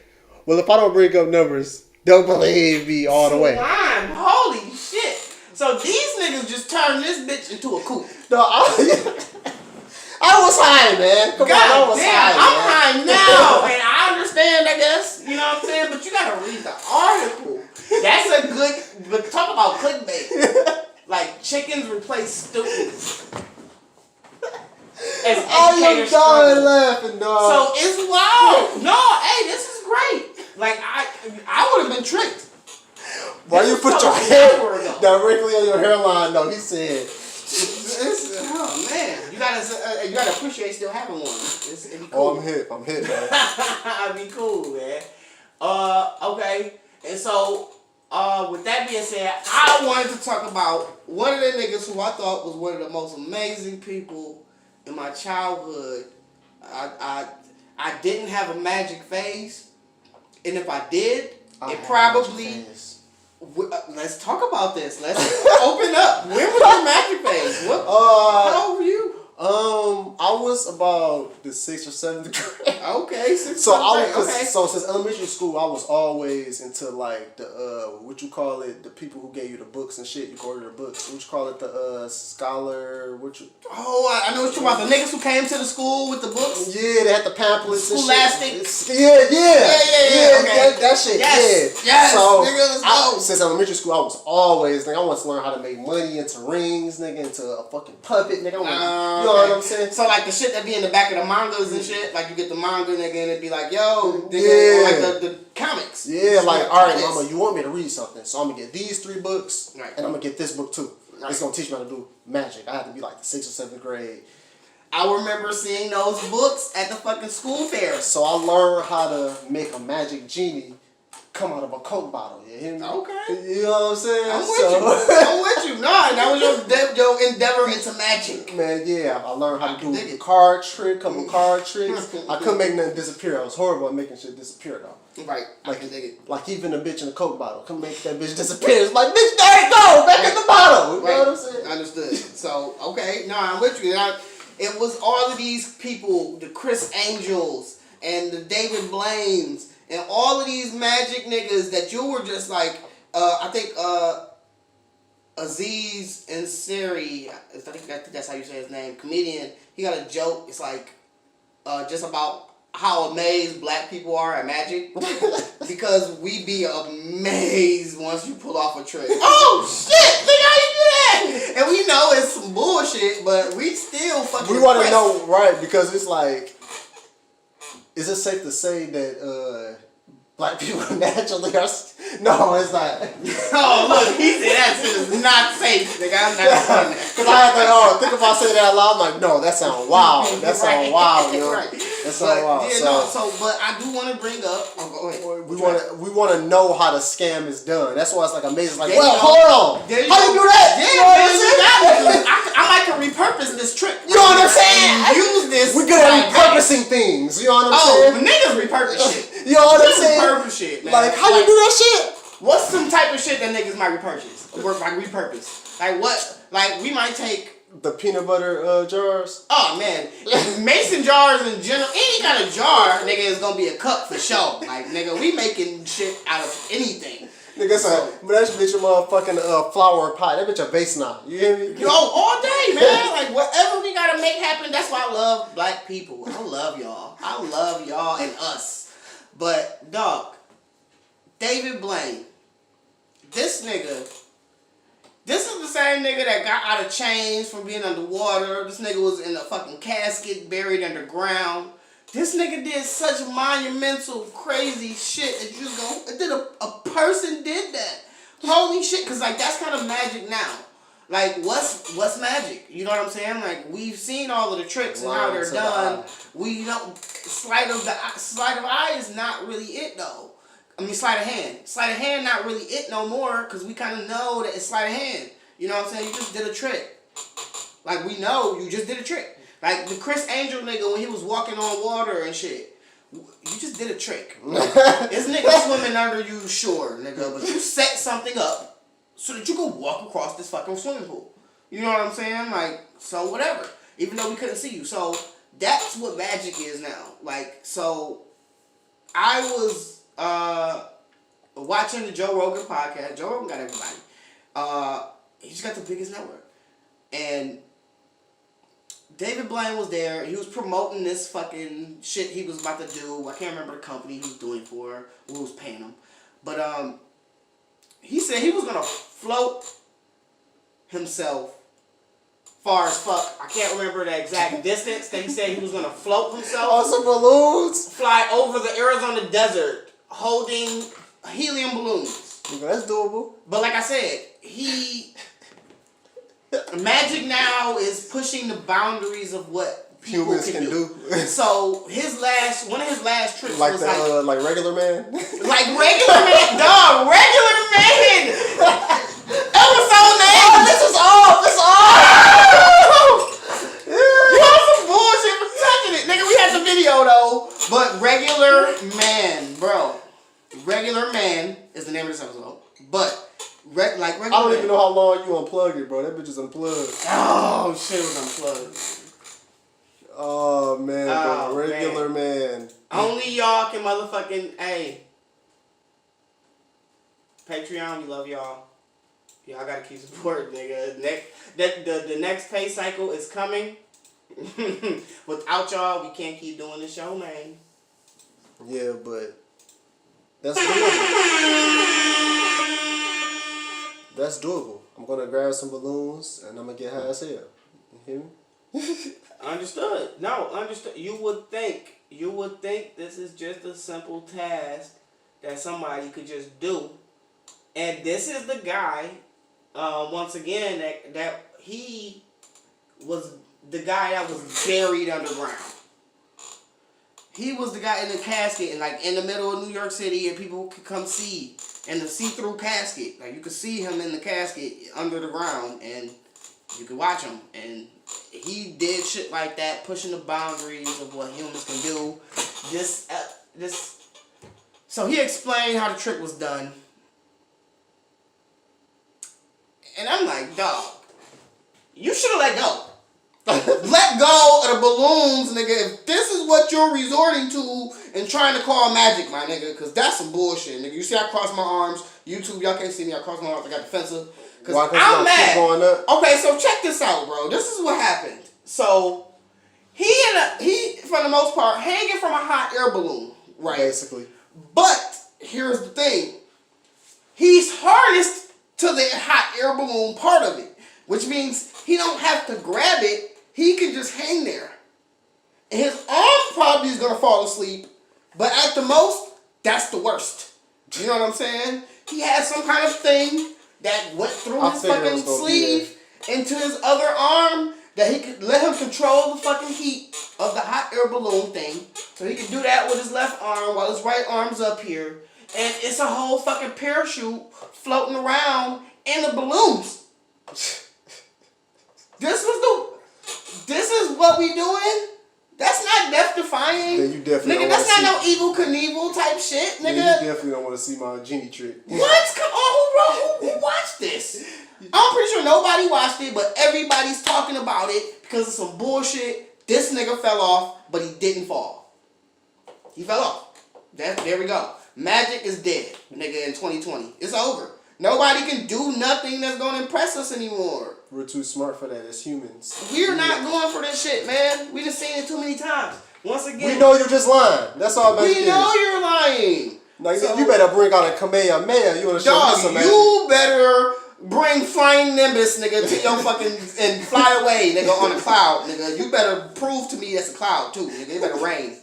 Well, if I don't bring up numbers, they'll believe me all the way. Slime. Holy shit. So these niggas just turned this bitch into a coop. No, I was high, man. Come on, I was high. I'm high now, and I understand, I guess. You know what I'm saying? But you gotta read the article. That's a good, but talk about clickbait. Like chickens replace students. As educators struggle. Laughing, dog. So it's wild. No, hey, this is great. Like I would have been tricked. Why you put your hair directly on your hairline? No, he said. Oh man, you gotta appreciate still having one. It'd be cool. Oh, I'm hit, man. I'd be cool, man. Okay, and so with that being said, I wanted to talk about one of the niggas who I thought was one of the most amazing people in my childhood. I didn't have a magic phase, and if I did, it probably. Let's talk about this. Let's open up. When was your magic phase? How old were you? I was about the 6th or 7th grade. Okay, 6th. So since elementary school, I was always into like the what you call it, the people who gave you the books and shit. You order the books. What you call it, the scholar? I know what you're talking about. The niggas who came to the school with the books. Yeah, they had the pamphlets. Scholastic. Yeah. Okay. That shit. Yes. Yeah. Yes. So nigga, let's go. Since elementary school, I was always I wanted to learn how to make money into rings, nigga, into a fucking puppet, nigga. You know what I'm saying? So like the shit that be in the back of the mangas and shit, like you get the manga nigga and it'd be like, yo, nigga, or like the comics. Yeah, like, alright, mama, you want me to read something, so I'm gonna get these 3 books, right, and I'm gonna get this book too. Right. It's gonna teach me how to do magic. I had to be like the 6th or 7th grade. I remember seeing those books at the fucking school fair. So I learned how to make a magic genie come out of a Coke bottle. You hear me? Okay. You know what I'm saying? I'm with you. I'm with you. Nah, that was your endeavor into magic. Man, yeah, I learned how to do a card trick, couple card tricks. I couldn't make nothing disappear. I was horrible at making shit disappear though. Right. Like, like even a bitch in a Coke bottle. Couldn't make that bitch disappear. It's like, bitch, there you go, back in the bottle. You know what I'm saying? Understood. So, okay, no, I'm with you. Now, it was all of these people, the Chris Angels and the David Blaines and all of these magic niggas that you were just like, I think Aziz Ansari, I think that's how you say his name, comedian, he got a joke, it's like, just about how amazed black people are at magic. Because we be amazed once you pull off a trick. Oh shit! Think how you do that? And we know it's some bullshit, but we still fucking we want to know, right, because it's like, is it safe to say that black people naturally are... No, it's not. Oh, look, he said that shit is not safe, nigga. I'm not saying that. Because I had to think if I say that out loud, I'm like, no, that sounds wild. That sounds wild, yo. Right. That sounds wild. Yeah, but I do want to bring up... Oh, go ahead. We want to know how the scam is done. That's why it's like amazing. Like, well, hold on. How you do that? Yeah, you know what I'm saying? I might can repurpose this trick. You know what I'm saying? Use this. We're good at repurposing things. You know what I'm saying? Oh, niggas repurpose shit. You know what I'm saying? Repurpose shit, man. Like, how you do that shit? What's some type of shit that niggas might repurchase? Repurpose. Like what? Like we might take the peanut butter jars. Oh man, mason jars in general, any kind of jar, nigga, is gonna be a cup for sure. Like nigga, we making shit out of anything. Nigga, but that bitch a motherfucking flower pot. That bitch a vase now. You hear me? Yo, all day, man. Like whatever we gotta make happen. That's why I love black people. I love y'all. I love y'all and us. But dog, David Blaine, this nigga. This is the same nigga that got out of chains from being underwater. This nigga was in a fucking casket buried underground. This nigga did such monumental, crazy shit that you go, a person did that. Holy shit, because like that's kind of magic now. Like what's magic? You know what I'm saying? Like we've seen all of the tricks and how they're done. We don't sleight of eye is not really it though. I mean, sleight of hand. Sleight of hand not really it no more because we kind of know that it's sleight of hand. You know what I'm saying? You just did a trick. Like, we know you just did a trick. Like, the Chris Angel nigga when he was walking on water and shit. You just did a trick. This nigga swimming under you, sure, nigga. But you set something up so that you could walk across this fucking swimming pool. You know what I'm saying? Like, so whatever. Even though we couldn't see you. So, that's what magic is now. Like, so, I was... watching the Joe Rogan podcast. Joe Rogan got everybody. He just got the biggest network. And David Blaine was there. He was promoting this fucking shit he was about to do. I can't remember the company he was doing for, who was paying him. But he said he was going to float himself far as fuck. I can't remember the exact distance that he said he was going to float himself. Oh, some balloons? Fly over the Arizona desert. Holding helium balloons. That's doable. But like I said, magic now is pushing the boundaries of what people humans can do. So one of his last tricks like was like regular man. Like regular man, dog, regular man. Episode name. Oh, this is off. It's off. You on some bullshit for touching it, nigga. We had the video though. But regular man, bro. Regular man is the name of this episode. But regular I don't even know how long you unplugged it, bro. That bitch is unplugged. Oh shit, it was unplugged. Oh man, bro. Regular man. Only y'all can motherfucking Patreon, we love y'all. Y'all gotta keep supporting, nigga. The next pay cycle is coming. Without y'all, we can't keep doing the show, man. Yeah, but that's doable. That's doable. I'm gonna grab some balloons and I'm gonna get high as hell. You hear me? Understood. No, understood. You would think this is just a simple task that somebody could just do. And this is the guy, once again, that he was the guy that was buried underground. he was the guy in the casket and like in the middle of New York City, and people could come see in the see-through casket. Like you could see him in the casket under the ground, and you could watch him. And he did shit like that, pushing the boundaries of what humans can do. So he explained how the trick was done, and I'm like, dog, you should have let go. Let go of the balloons, nigga. If this is what you're resorting to and trying to call magic, my nigga, because that's some bullshit, nigga. You see I cross my arms. YouTube, y'all can't see me. I cross my arms. I got defensive. Because I'm mad. Going up? Okay, so check this out, bro. This is what happened. So, he, for the most part, hanging from a hot air balloon, right? Basically. But, here's the thing. He's harnessed to the hot air balloon part of it, which means he don't have to grab it. He can just hang there. And his arm probably is going to fall asleep. But at the most, that's the worst. You know what I'm saying? He has some kind of thing that went through his fucking sleeve into his other arm that he could let him control the fucking heat of the hot air balloon thing. So he can do that with his left arm while his right arm's up here. And it's a whole fucking parachute floating around in the balloons. This is what we doing? That's not death defying. Yeah, you definitely nigga, that's not no Evel Knievel type shit, nigga. Yeah, you definitely don't want to see my genie trick. What? Come on, who watched this? I'm pretty sure nobody watched it, but everybody's talking about it because of some bullshit. This nigga fell off, but he didn't fall. He fell off. There we go. Magic is dead, nigga, in 2020. It's over. Nobody can do nothing that's going to impress us anymore. We're too smart for that as humans. We're not going for this shit, man. We just seen it too many times. Once again, we know you're just lying. That's all magic is. We know you're lying. Like, so, you better bring out a Kamehameha. You want to show me some magic? You better bring flying Nimbus, nigga, to your fucking and fly away, nigga, on a cloud, nigga. You better prove to me that's a cloud too, nigga. It better rain.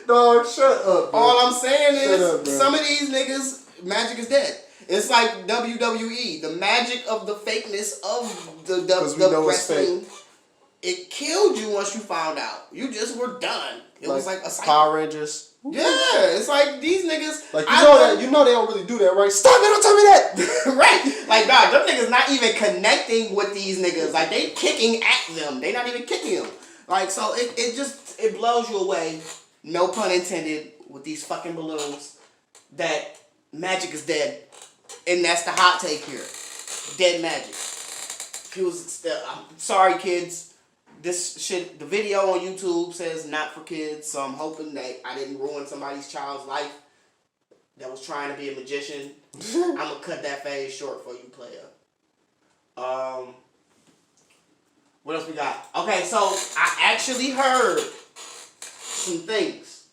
Dog, shut up, bro. All I'm saying is, some of these niggas, magic is dead. It's like WWE, the magic of the fakeness of the wrestling. It killed you once you found out. You just were done. It was like a cycle. Power Rangers. Yeah, it's like these niggas. Like you know they don't really do that, right? Stop it! Don't tell me that. Right? Like dog, them niggas not even connecting with these niggas. Like they kicking at them. They not even kicking them. Like so, it blows you away. No pun intended with these fucking balloons. That magic is dead. And that's the hot take here. Dead magic. I'm sorry, kids. This shit, the video on YouTube says not for kids, so I'm hoping that I didn't ruin somebody's child's life that was trying to be a magician. I'm gonna cut that phase short for you, player. What else we got? Okay, so I actually heard some things.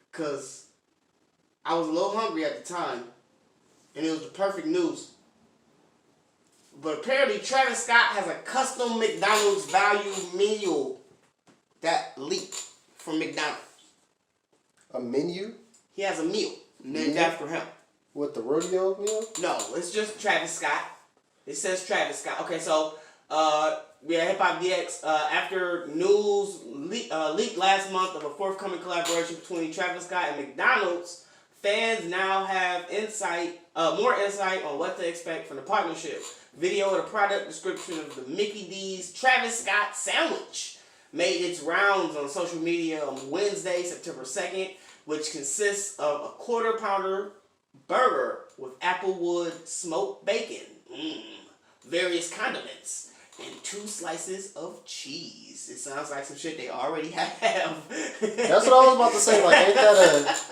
Because I was a little hungry at the time. And it was the perfect news. But apparently Travis Scott has a custom McDonald's value meal that leaked from McDonald's. A menu? He has a meal named after him. What, the rodeo meal? No, it's just Travis Scott. It says Travis Scott. Okay, so Hip Hop DX, after news leaked last month of a forthcoming collaboration between Travis Scott and McDonald's, fans now have more insight on what to expect from the partnership. Video of the product description of the Mickey D's Travis Scott sandwich made its rounds on social media on Wednesday, September 2nd, which consists of a quarter-pounder burger with applewood smoked bacon, various condiments, and 2 slices of cheese. It sounds like some shit they already have. That's what I was about to say. Like, ain't that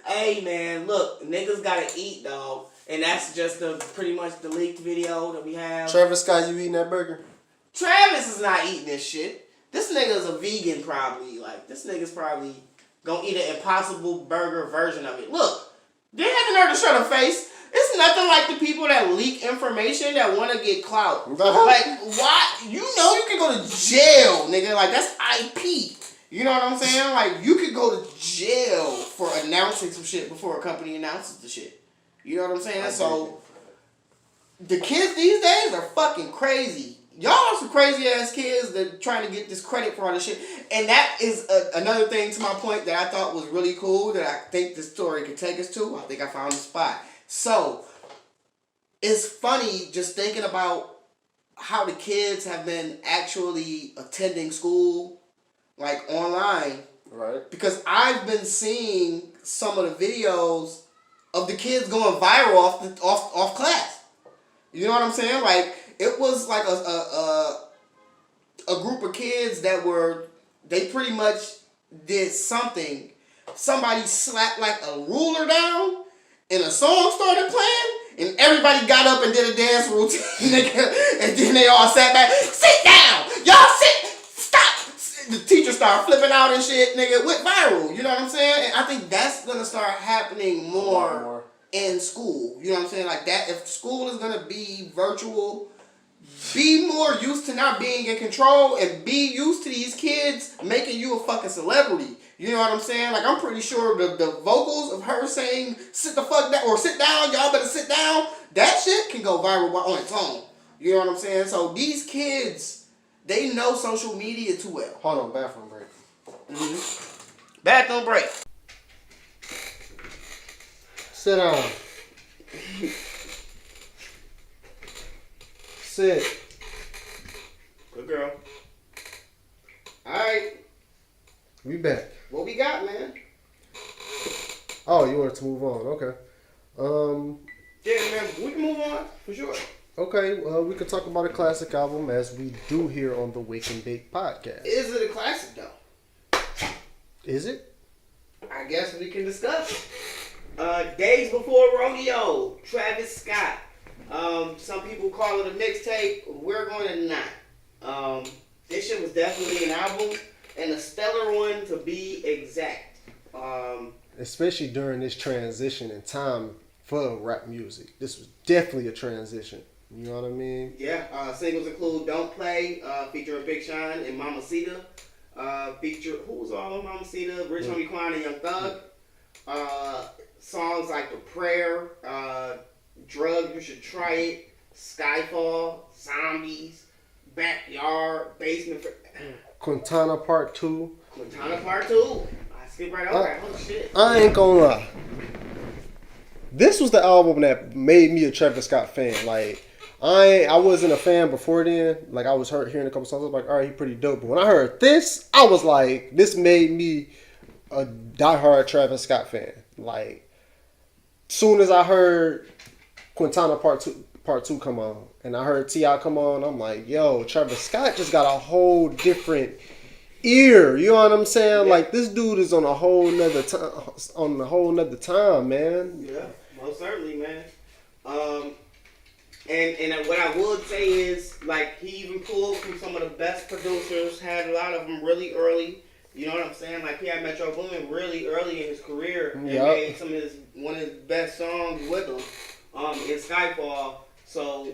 Hey man, look, niggas gotta eat, dog. And that's just pretty much the leaked video that we have. Travis Scott, you eating that burger? Travis is not eating this shit. This nigga's a vegan probably. Like, this nigga's probably gonna eat an Impossible Burger version of it. Look, they had the nerve to show their face. It's nothing like the people that leak information that want to get clout. Like, why? You know you can go to jail, nigga. Like, that's IP. You know what I'm saying? Like, you could go to jail for announcing some shit before a company announces the shit. You know what I'm saying? So, the kids these days are fucking crazy. y'all some crazy ass kids that trying to get this credit for all this shit. And that is another thing to my point that I thought was really cool that I think this story could take us to. I think I found the spot. So, it's funny just thinking about how the kids have been actually attending school, like online. Right. Because I've been seeing some of the videos of the kids going viral off class. You know what I'm saying? Like, it was like a group of kids that they pretty much did something. Somebody slapped like a ruler down and a song started playing and everybody got up and did a dance routine and then they all sat back. Sit down! Y'all sit! Stop! The teacher started flipping out and shit, nigga. It went viral. You know what I'm saying? And I think that's gonna start happening more in school. You know what I'm saying? Like that, if school is gonna be virtual, be more used to not being in control and be used to these kids making you a fucking celebrity. You know what I'm saying? Like, I'm pretty sure the vocals of her saying, sit the fuck down, or sit down, y'all better sit down, that shit can go viral on its own. You know what I'm saying? So, these kids, they know social media too well. Hold on, bathroom break. Mm-hmm. Bathroom break. Sit down. Sit. Good girl. Alright. We back. What we got, man? Oh, you wanted to move on. Okay. Yeah, man, we can move on, for sure. Okay, we could talk about a classic album as we do here on the Wake and Bake podcast. Is it a classic, though? Is it? I guess we can discuss. Days Before Rodeo, Travis Scott. Some people call it a mixtape. We're going to not. This shit was definitely an album, and a stellar one to be exact. Especially during this transition in time for rap music. This was definitely a transition. You know what I mean? Yeah. Singles include Don't Play, featuring Big Sean and Mamacita. Who was all on Mamacita? Rich Homie Quan and Young Thug. Songs like The Prayer, Drug, You Should Try It, Skyfall, Zombies, Backyard, Basement. Quintana Part 2. Quintana Part 2. I skip right over that. Oh, shit. I ain't gonna lie. This was the album that made me a Travis Scott fan. Like, I wasn't a fan before then. Like, I was hearing a couple songs. I was like, all right, he pretty dope. But when I heard this, I was like, this made me a diehard Travis Scott fan. Like, soon as I heard Quintana Part 2 come on, and I heard T.I. come on, I'm like, yo, Travis Scott just got a whole different ear. You know what I'm saying? Yeah. Like, this dude is on a whole nother time, man. Yeah, most certainly, man. And what I would say is, like, he even pulled from some of the best producers, had a lot of them really early. You know what I'm saying? Like, he had Metro Boomin really early in his career and made one of his best songs with him in Skyfall. So,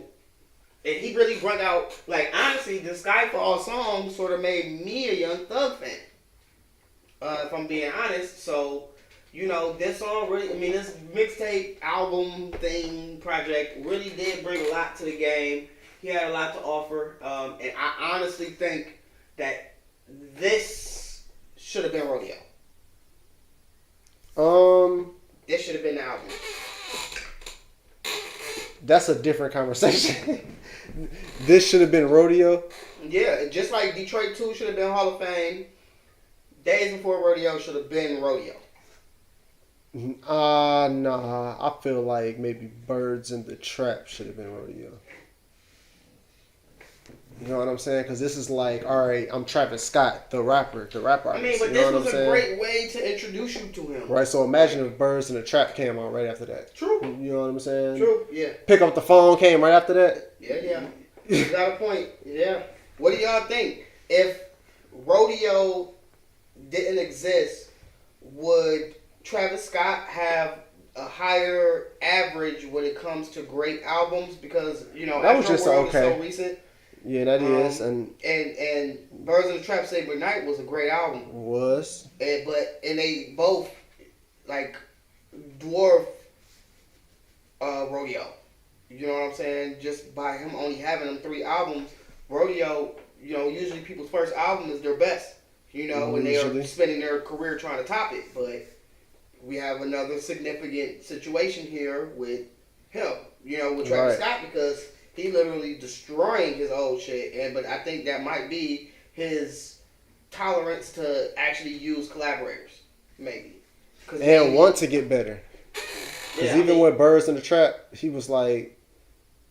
and he really brought out, like, honestly, the Skyfall song sort of made me a Young Thug fan, if I'm being honest. So, you know, this song really, I mean, this mixtape, album thing, project really did bring a lot to the game. He had a lot to offer. And I honestly think that this should have been Rodeo. This should have been the album. That's a different conversation. This should have been Rodeo. Yeah, just like Detroit 2 should have been Hall of Fame. Days Before Rodeo should have been Rodeo. Nah. I feel like maybe Birds in the Trap should have been Rodeo. You know what I'm saying? Because this is like, all right, I'm Travis Scott, the rapper artist. I mean, but this was a great way to introduce you to him. Right, so imagine if Birds in the Trap came out right after that. True. You know what I'm saying? True, yeah. Pick Up the Phone came right after that. Yeah. You got a point. Yeah. What do y'all think? If Rodeo didn't exist, would Travis Scott have a higher average when it comes to great albums? Because, you know, that was just okay. Is so recent. Yeah, that is. And Birds of the Trap Say Goodnight was a great album. Was. And they both, like, dwarf Rodeo. You know what I'm saying? Just by him only having them 3 albums. rodeo, usually people's first album is their best, when they are spending their career trying to top it. But we have another significant situation here with him, with Travis Scott, because he literally destroying his old shit. But I think that might be his tolerance to actually use collaborators, maybe. And want to get better. Because even with Birds in the Trap, he was like,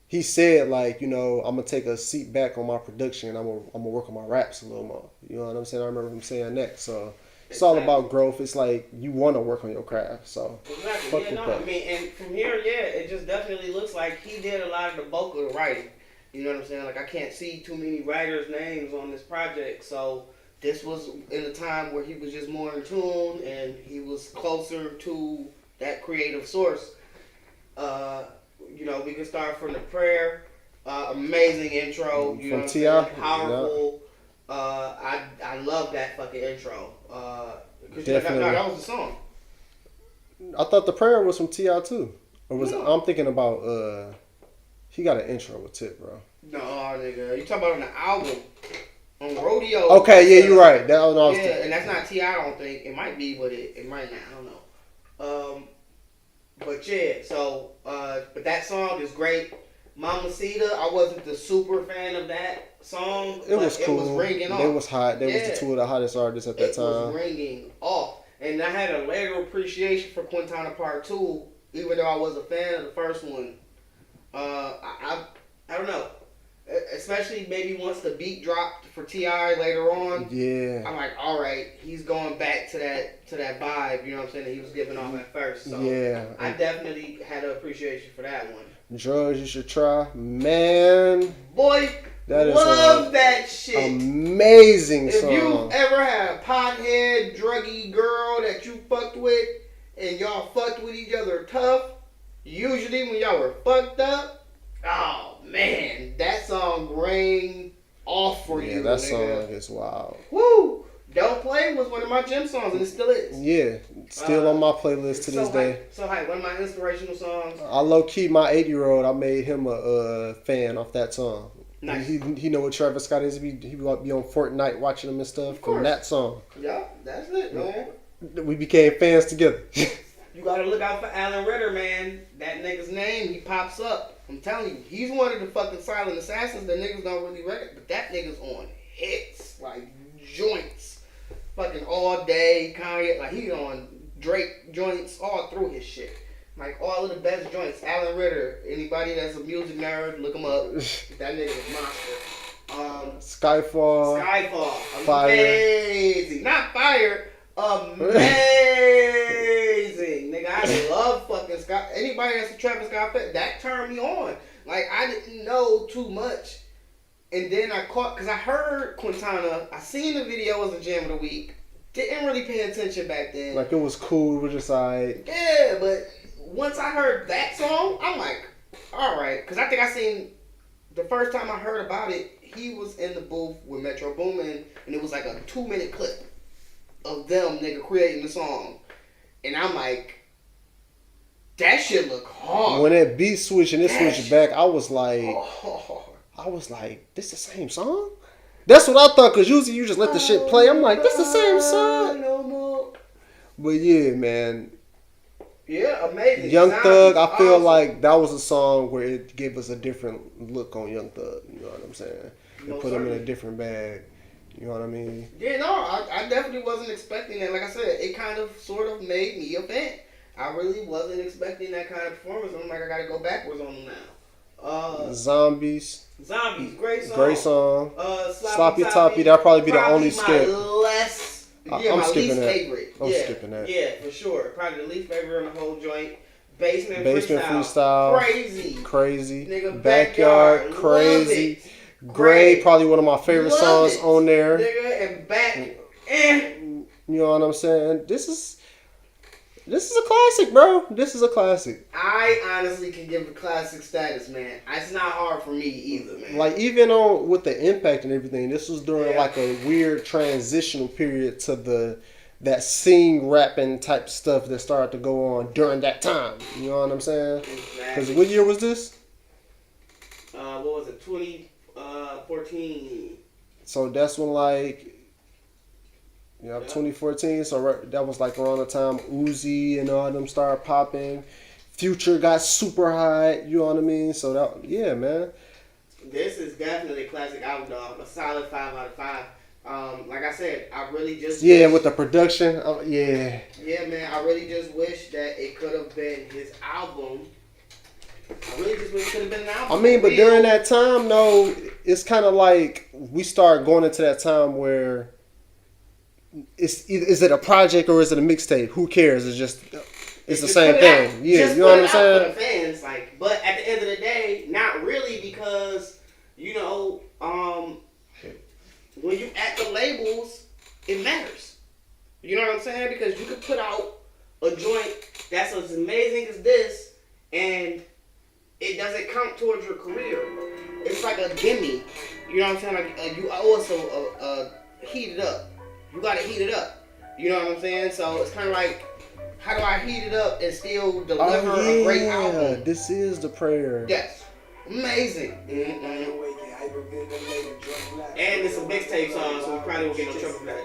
he said like, I'm gonna take a seat back on my production and I'm gonna work on my raps a little more. You know what I'm saying? I remember him saying that. So it's all about growth. It's like you want to work on your craft. So exactly. And from here, it just definitely looks like he did a lot of the bulk of the writing. You know what I'm saying? Like I can't see too many writers' names on this project. So this was in a time where he was just more in tune and he was closer to that creative source. We can start from the prayer. Amazing intro. You from T.I. Powerful. Yeah. I love that fucking intro. Definitely. That was the song. I thought the prayer was from T.I. too. Or was I'm thinking about he got an intro with Tip, bro. No, nigga. You talking about on the album. On Rodeo. Okay, yeah, you're right. That was and that's not T.I. I don't think. It might be, but it might not. I don't know. But yeah, so but that song is great. Mamacita, I wasn't the super fan of that song. It was cool. It was ringing off. It was hot. They was the two of the hottest artists at that time. It was ringing off. And I had a later appreciation for Quintana Part 2, even though I was a fan of the first one. I don't know. Especially maybe once the beat dropped for T.I. later on. Yeah. I'm like, all right, he's going back to that vibe, you know what I'm saying, that he was giving off at first. So yeah. I definitely had an appreciation for that one. Drugs You Should Try. Man. Boy, that love that shit. Amazing song. If you ever had a pothead, druggy girl that you fucked with and y'all fucked with each other tough, usually when y'all were fucked up, oh man, that song rang off for you. Yeah, that song is wild. Woo! Don't Play was one of my gym songs, and it still is. Yeah, still on my playlist to this day. So hype. One of my inspirational songs. I low key my 8-year-old. I made him a fan off that song. Nice. He know what Travis Scott is. He be on Fortnite watching him and stuff from that song. Yeah, that's it, man. We became fans together. You gotta look out for Alan Ritter, man. That nigga's name, he pops up. I'm telling you, he's one of the fucking silent assassins that niggas don't really recognize. But that nigga's on hits, like joints. Fucking all day, Kanye, like he on Drake joints all through his shit. Like all of the best joints. Alan Ritter, anybody that's a music nerd, look him up. That nigga's a monster. Skyfall. Fire. Amazing. Not Fire. Amazing. Nigga, I love fucking Scott. Anybody that's a Travis Scott fan, that turned me on. Like I didn't know too much. And then I caught, because I heard Quintana, I seen the video as a Jam of the Week. Didn't really pay attention back then. Like it was cool, it was just like... Yeah, but once I heard that song, I'm like, alright. Because I think I seen, the first time I heard about it, he was in the booth with Metro Boomin, and it was like a 2-minute clip of them, nigga, creating the song. And I'm like, that shit look hard. When that beat switched and it switched back, I was like... this the same song? That's what I thought, because usually you just let the shit play. I'm like, this the same song. No more. But yeah, man. Yeah, amazing. Young Thug, I feel like that was a song where it gave us a different look on Young Thug. You know what I'm saying? It put him in a different bag. You know what I mean? Yeah, no, I definitely wasn't expecting that. Like I said, it kind of sort of made me a fan. I really wasn't expecting that kind of performance. I'm like, I gotta go backwards on them now. Zombies, great song. Great song. Sloppy Toppy, that'll probably be the only skip. I'm skipping least that. Favorite. I'm skipping that. Yeah, for sure. Probably the least favorite on the whole joint. Basement freestyle. Crazy. Nigga, Backyard. Crazy. Gray, probably one of my favorite songs on there. Nigga, and back. You know what I'm saying? This is a classic, bro. This is a classic. I honestly can give it classic status, man. It's not hard for me either, man. Like, even on with the impact and everything, this was during like a weird transitional period to that sing rapping type stuff that started to go on during that time. You know what I'm saying? Because what year was this? What was it? 14. So that's when like, 2014. So that was like around the time Uzi and all them started popping. Future got super high. You know what I mean? So that, yeah, man. This is definitely a classic album, dog. A solid 5 out of 5. Like I said, I really just wish, with the production, yeah. Yeah, man. I really just wish that it could have been his album. I really just wish it could have been an album. I mean, but during that time, though, it's kind of like we start going into that time where is it a project or is it a mixtape? Who cares? It's the same thing. Yeah, you know what I'm saying? For the fans, like, but at the end of the day, not really, because when you at the labels, it matters. You know what I'm saying? Because you could put out a joint that's as amazing as this, and it doesn't count towards your career. It's like a gimme. You know what I'm saying? Like you also heat it up. You gotta heat it up. You know what I'm saying? So it's kind of like, how do I heat it up and still deliver a great album? This is the prayer. Yes. Amazing. And it's a mixtape song, so we probably won't get no trouble for that.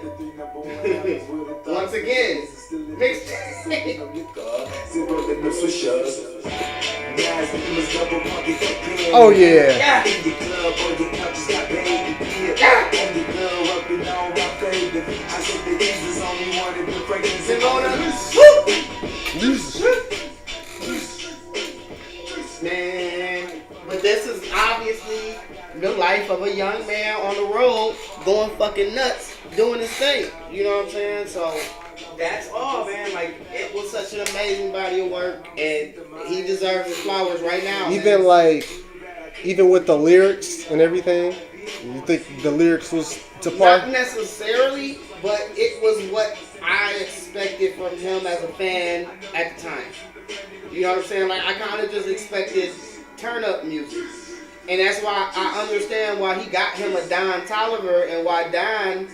Once again, mixtape. Oh yeah. Man, but this is obviously the life of a young man on the road, going fucking nuts, doing his thing. You know what I'm saying? So that's all, man. Like, it was such an amazing body of work, and he deserves his flowers right now. Even with the lyrics and everything, you think the lyrics was to par? Not necessarily, but it was what I expected from him as a fan at the time. You know what I'm saying? Like, I kind of just expected turn-up music. And that's why I understand why he got him a Don Toliver, and why Don,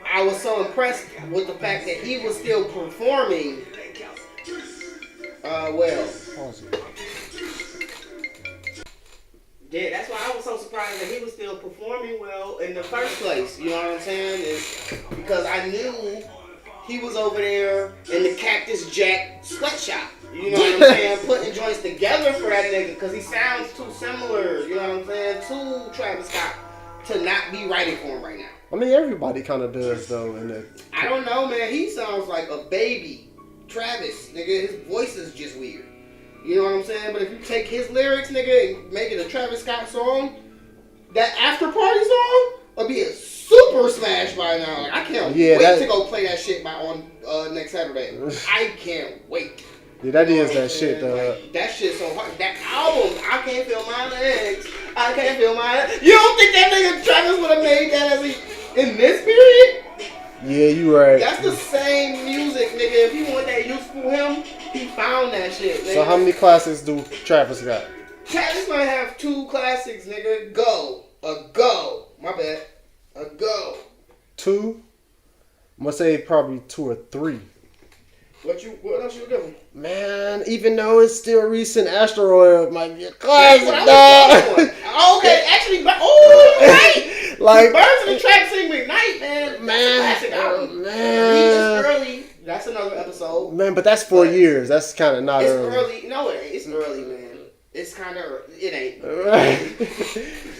I was so impressed with the fact that he was still performing well. Yeah, that's why I was so surprised that he was still performing well in the first place. You know what I'm saying? Is because I knew he was over there in the Cactus Jack sweatshop. You know what I'm saying? Putting joints together for that nigga, because he sounds too similar, you know what I'm saying, to Travis Scott to not be writing for him right now. I mean, everybody kind of does, though. I don't know, man. He sounds like a baby. Travis, nigga, his voice is just weird. You know what I'm saying? But if you take his lyrics, nigga, and make it a Travis Scott song, that after party song will be a super smash by now. Like, I can't wait to go play that shit on next Saturday. I can't wait. Yeah, that is that shit, though. Like, that shit so hard. That album, I can't feel my legs. I can't feel my legs. You don't think that nigga Travis would have made that in this period? Yeah, you right. That's the same music, nigga. If he want that useful him, he found that shit, nigga. So how many classics do Travis got? Travis might have 2 classics, nigga. Go. My bad. A go. 2? I'm gonna say probably 2 or 3. What else you doing? Man, even though it's still recent, Asteroid might be a classic, dog. Okay, actually, you're right. Like Birds of the Trap Sing McKnight, man. Man, It's early. That's another episode. Man, but that's 4 years. That's kind of not early. No, it ain't. It's early, man. It's kind of early. It ain't. Right.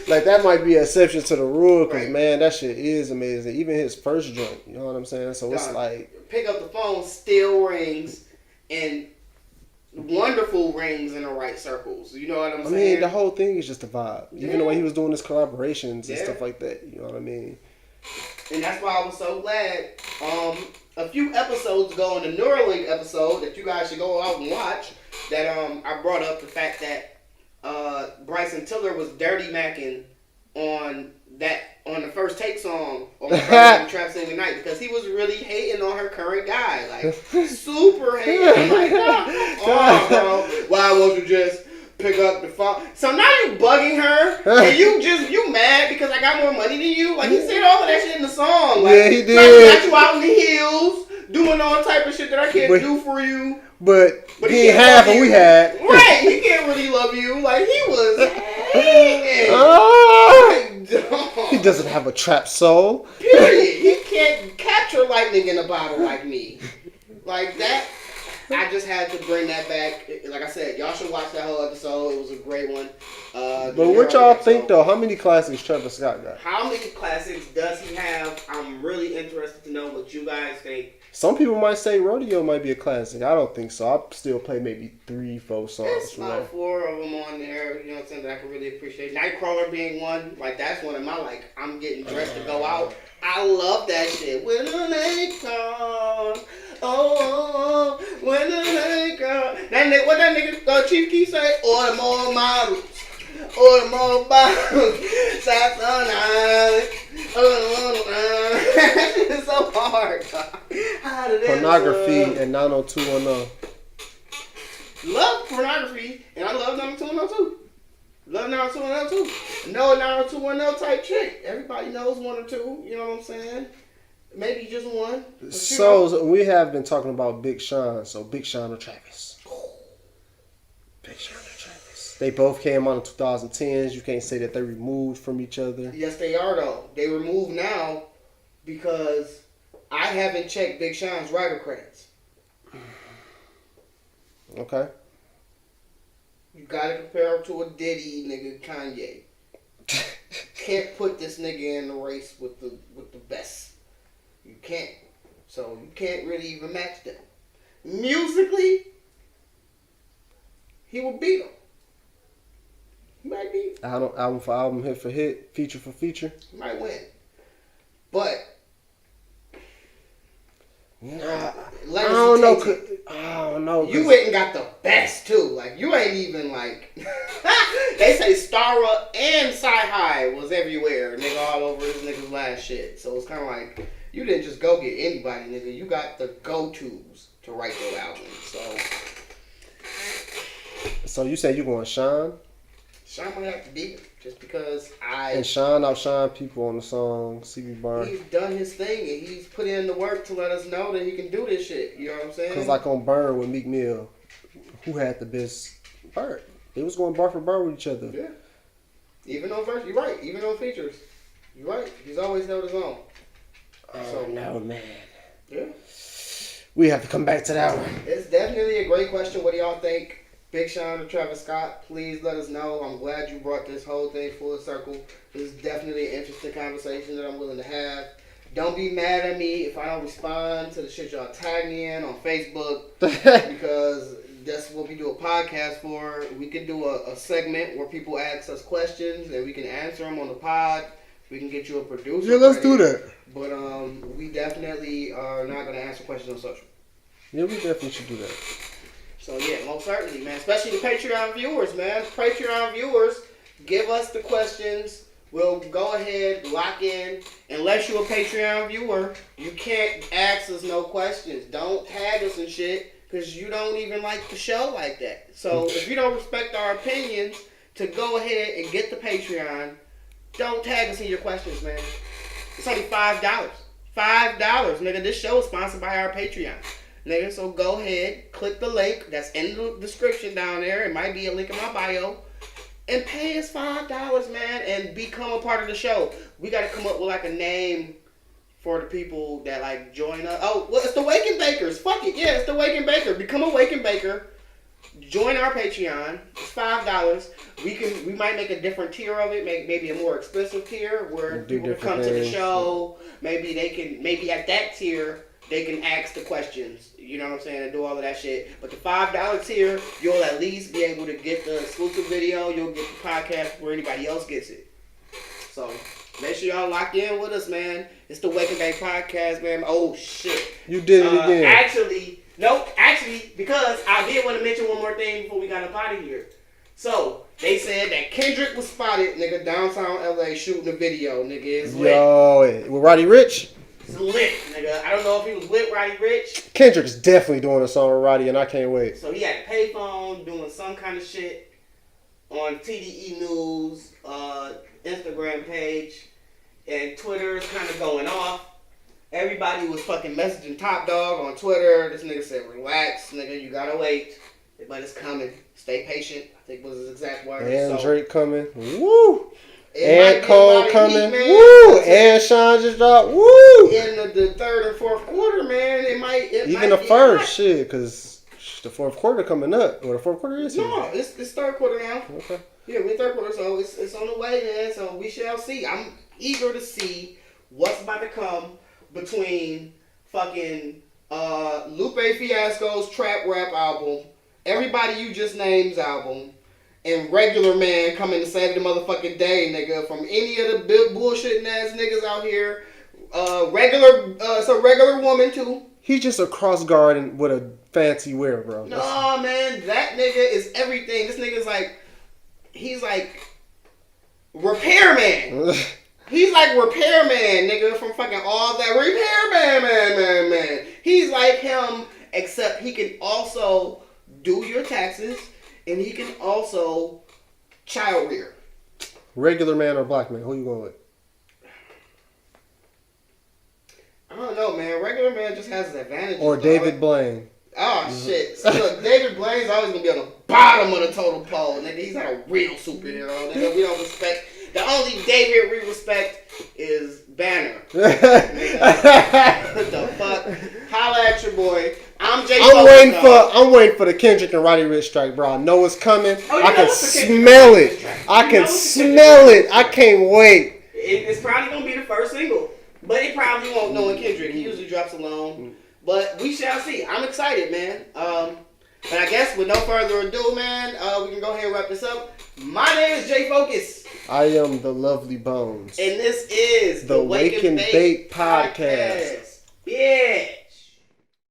Like, that might be an exception to the rule, because, man, that shit is amazing. Even his first joint, you know what I'm saying? So it's like... Pick up the phone, still rings, and wonderful rings in the right circles. You know what I'm saying? I mean, the whole thing is just a vibe. Even the way he was doing his collaborations and stuff like that. You know what I mean? And that's why I was so glad. A few episodes ago, in the Neuralink episode that you guys should go out and watch, that I brought up the fact that Bryson Tiller was dirty macking on the First Take song on Trap Sing Night, because he was really hating on her current guy, like super hating. Like, oh, bro, why won't you just pick up the phone? So now you bugging her, and you mad because I got more money than you? Like, he said all of that shit in the song. Like, yeah, he did. Got you out in the hills, doing all type of shit that I can't do for you. But he ain't have what we had. Right, he can't really love you. Like, he was hating. Like, Dog. He doesn't have a trap soul. Period. He can't capture lightning in a bottle like me. Like that. I just had to bring that back. Like I said, y'all should watch that whole episode. It was a great one. But what y'all think though? How many classics Travis Scott got? How many classics does he have? I'm really interested to know what you guys think. Some people might say Rodeo might be a classic. I don't think so. I'll still play maybe 3-4 songs. There's about 4 of them on there, you know what I'm saying, that I can really appreciate. Nightcrawler being one, like that's one of my, like, I'm getting dressed to go out. I love that shit. When the night comes, oh, when the night comes. What that nigga Chief Keef say? Order more models. Order more bottles. Saxonite. It's so hard. Pornography and 90210. Love pornography, and I love 90210 too. Love 90210 too. No 90210 type chick. Everybody knows one or two. You know what I'm saying? Maybe just one. So we have been talking about Big Sean. So Big Sean or Travis? Big Sean or Travis? They both came out in 2010s. You can't say that they're removed from each other. Yes, they are though. They removed now because I haven't checked Big Sean's writer credits. Okay. You gotta compare him to a Diddy nigga, Kanye. Can't put this nigga in the race with the best. You can't. So you can't really even match them. Musically, he will beat him. He might beat him. Album for album, hit for hit, feature for feature. He might win. But I don't know. You went and got the best too. Like you ain't even like. They say Starra and Sci-Hi was everywhere, nigga, all over this nigga's last shit. So it's kind of like you didn't just go get anybody, nigga. You got the go-tos to write your album. So you say you going Sean? Sean might have to beat him just because And Sean outshine people on the song CB Bar. He's done his thing and he's put in the work to let us know that he can do this shit. You know what I'm saying? Cause like on Burn with Meek Mill, who had the best part? They was going bar for bar with each other. Yeah. Even on verse, you're right. Even on features, you're right. He's always held his own. Oh no, man. Yeah. We have to come back to that one. It's definitely a great question. What do y'all think? Big Sean or Travis Scott? Please let us know. I'm glad you brought this whole thing full circle. This is definitely an interesting conversation that I'm willing to have. Don't be mad at me if I don't respond to the shit y'all tag me in on Facebook because that's what we do a podcast for. We can do a segment where people ask us questions and we can answer them on the pod. We can get you a producer. Yeah, let's do that. But we definitely are not going to answer questions on social. Yeah, we definitely should do that. So yeah, most certainly, man. Especially the Patreon viewers, man. Patreon viewers, give us the questions. We'll go ahead, lock in. Unless you're a Patreon viewer, you can't ask us no questions. Don't tag us and shit, because you don't even like the show like that. So if you don't respect our opinions, to go ahead and get the Patreon, don't tag us in your questions, man. It's only $5. $5, nigga. This show is sponsored by our Patreon. Nigga, so go ahead, click the link that's in the description down there. It might be a link in my bio. And pay us $5, man, and become a part of the show. We got to come up with like a name for the people that like join us. Oh, well, it's the Wake and Bakers. Fuck it. Yeah, it's the Wake and Baker. Become a Wake and Baker. Join our Patreon. It's $5. We might make a different tier of it, maybe a more expensive tier where people can come to the show. Maybe at that tier they can ask the questions, you know what I'm saying, and do all of that shit. But the $5 tier, you'll at least be able to get the exclusive video. You'll get the podcast before anybody else gets it. So make sure y'all lock in with us, man. It's the Wake and Bake Podcast, man. Oh, shit. You did it again. Actually, because I did want to mention one more thing before we got up out of here. So, they said that Kendrick was spotted, nigga, downtown LA shooting a video, nigga. It's lit. Yo, with Roddy Ricch? It's lit, nigga. I don't know if he was with Roddy Ricch. Kendrick's definitely doing a song with Roddy, and I can't wait. So he had a payphone doing some kind of shit on TDE News, Instagram page, and Twitter's kind of going off. Everybody was fucking messaging Top Dog on Twitter. This nigga said, relax, nigga, you gotta wait. But it's coming. Stay patient, I think was his exact words. And so, Drake coming. Woo! And Cole coming. Woo! And Sean just dropped. Woo! In the third and fourth quarter, man, Even the first, shit, because the fourth quarter coming up. Or the fourth quarter is here. No, it's third quarter now. Okay. Yeah, we're third quarter, so it's on the way, man. So we shall see. I'm eager to see what's about to come between fucking Lupe Fiasco's Trap Rap album, Everybody You Just Named's album, and Regular Man coming to save the motherfucking day, nigga, from any of the bullshitting ass niggas out here. It's a regular woman too. He's just a cross guard with a fancy wear, bro. No, man, that nigga is everything. This nigga's he's like repairman. He's like repairman, nigga, from fucking all that repairman, man. He's like him, except he can also do your taxes and he can also child rear. Regular Man or Black Man? Who you going with? I don't know, man. Regular Man just has his advantages. Or David Blaine. Oh, shit. So, look, David Blaine's always going to be on the bottom of the total pole, nigga. He's not a real superhero, nigga. We don't respect. The only David we respect is Banner. What the fuck? Holla at your boy. I'm Jay. I'm waiting for the Kendrick and Roddy Ricch strike, bro. I know it's coming. I can smell it. I can smell it. I can't wait. It's probably going to be the first single. But it probably won't know in Kendrick. He usually drops alone. But we shall see. I'm excited, man. But I guess with no further ado, man, we can go ahead and wrap this up. My name is Jay Focus. I am the Lovely Bones. And this is the Wake and Bake Podcast. Yeah.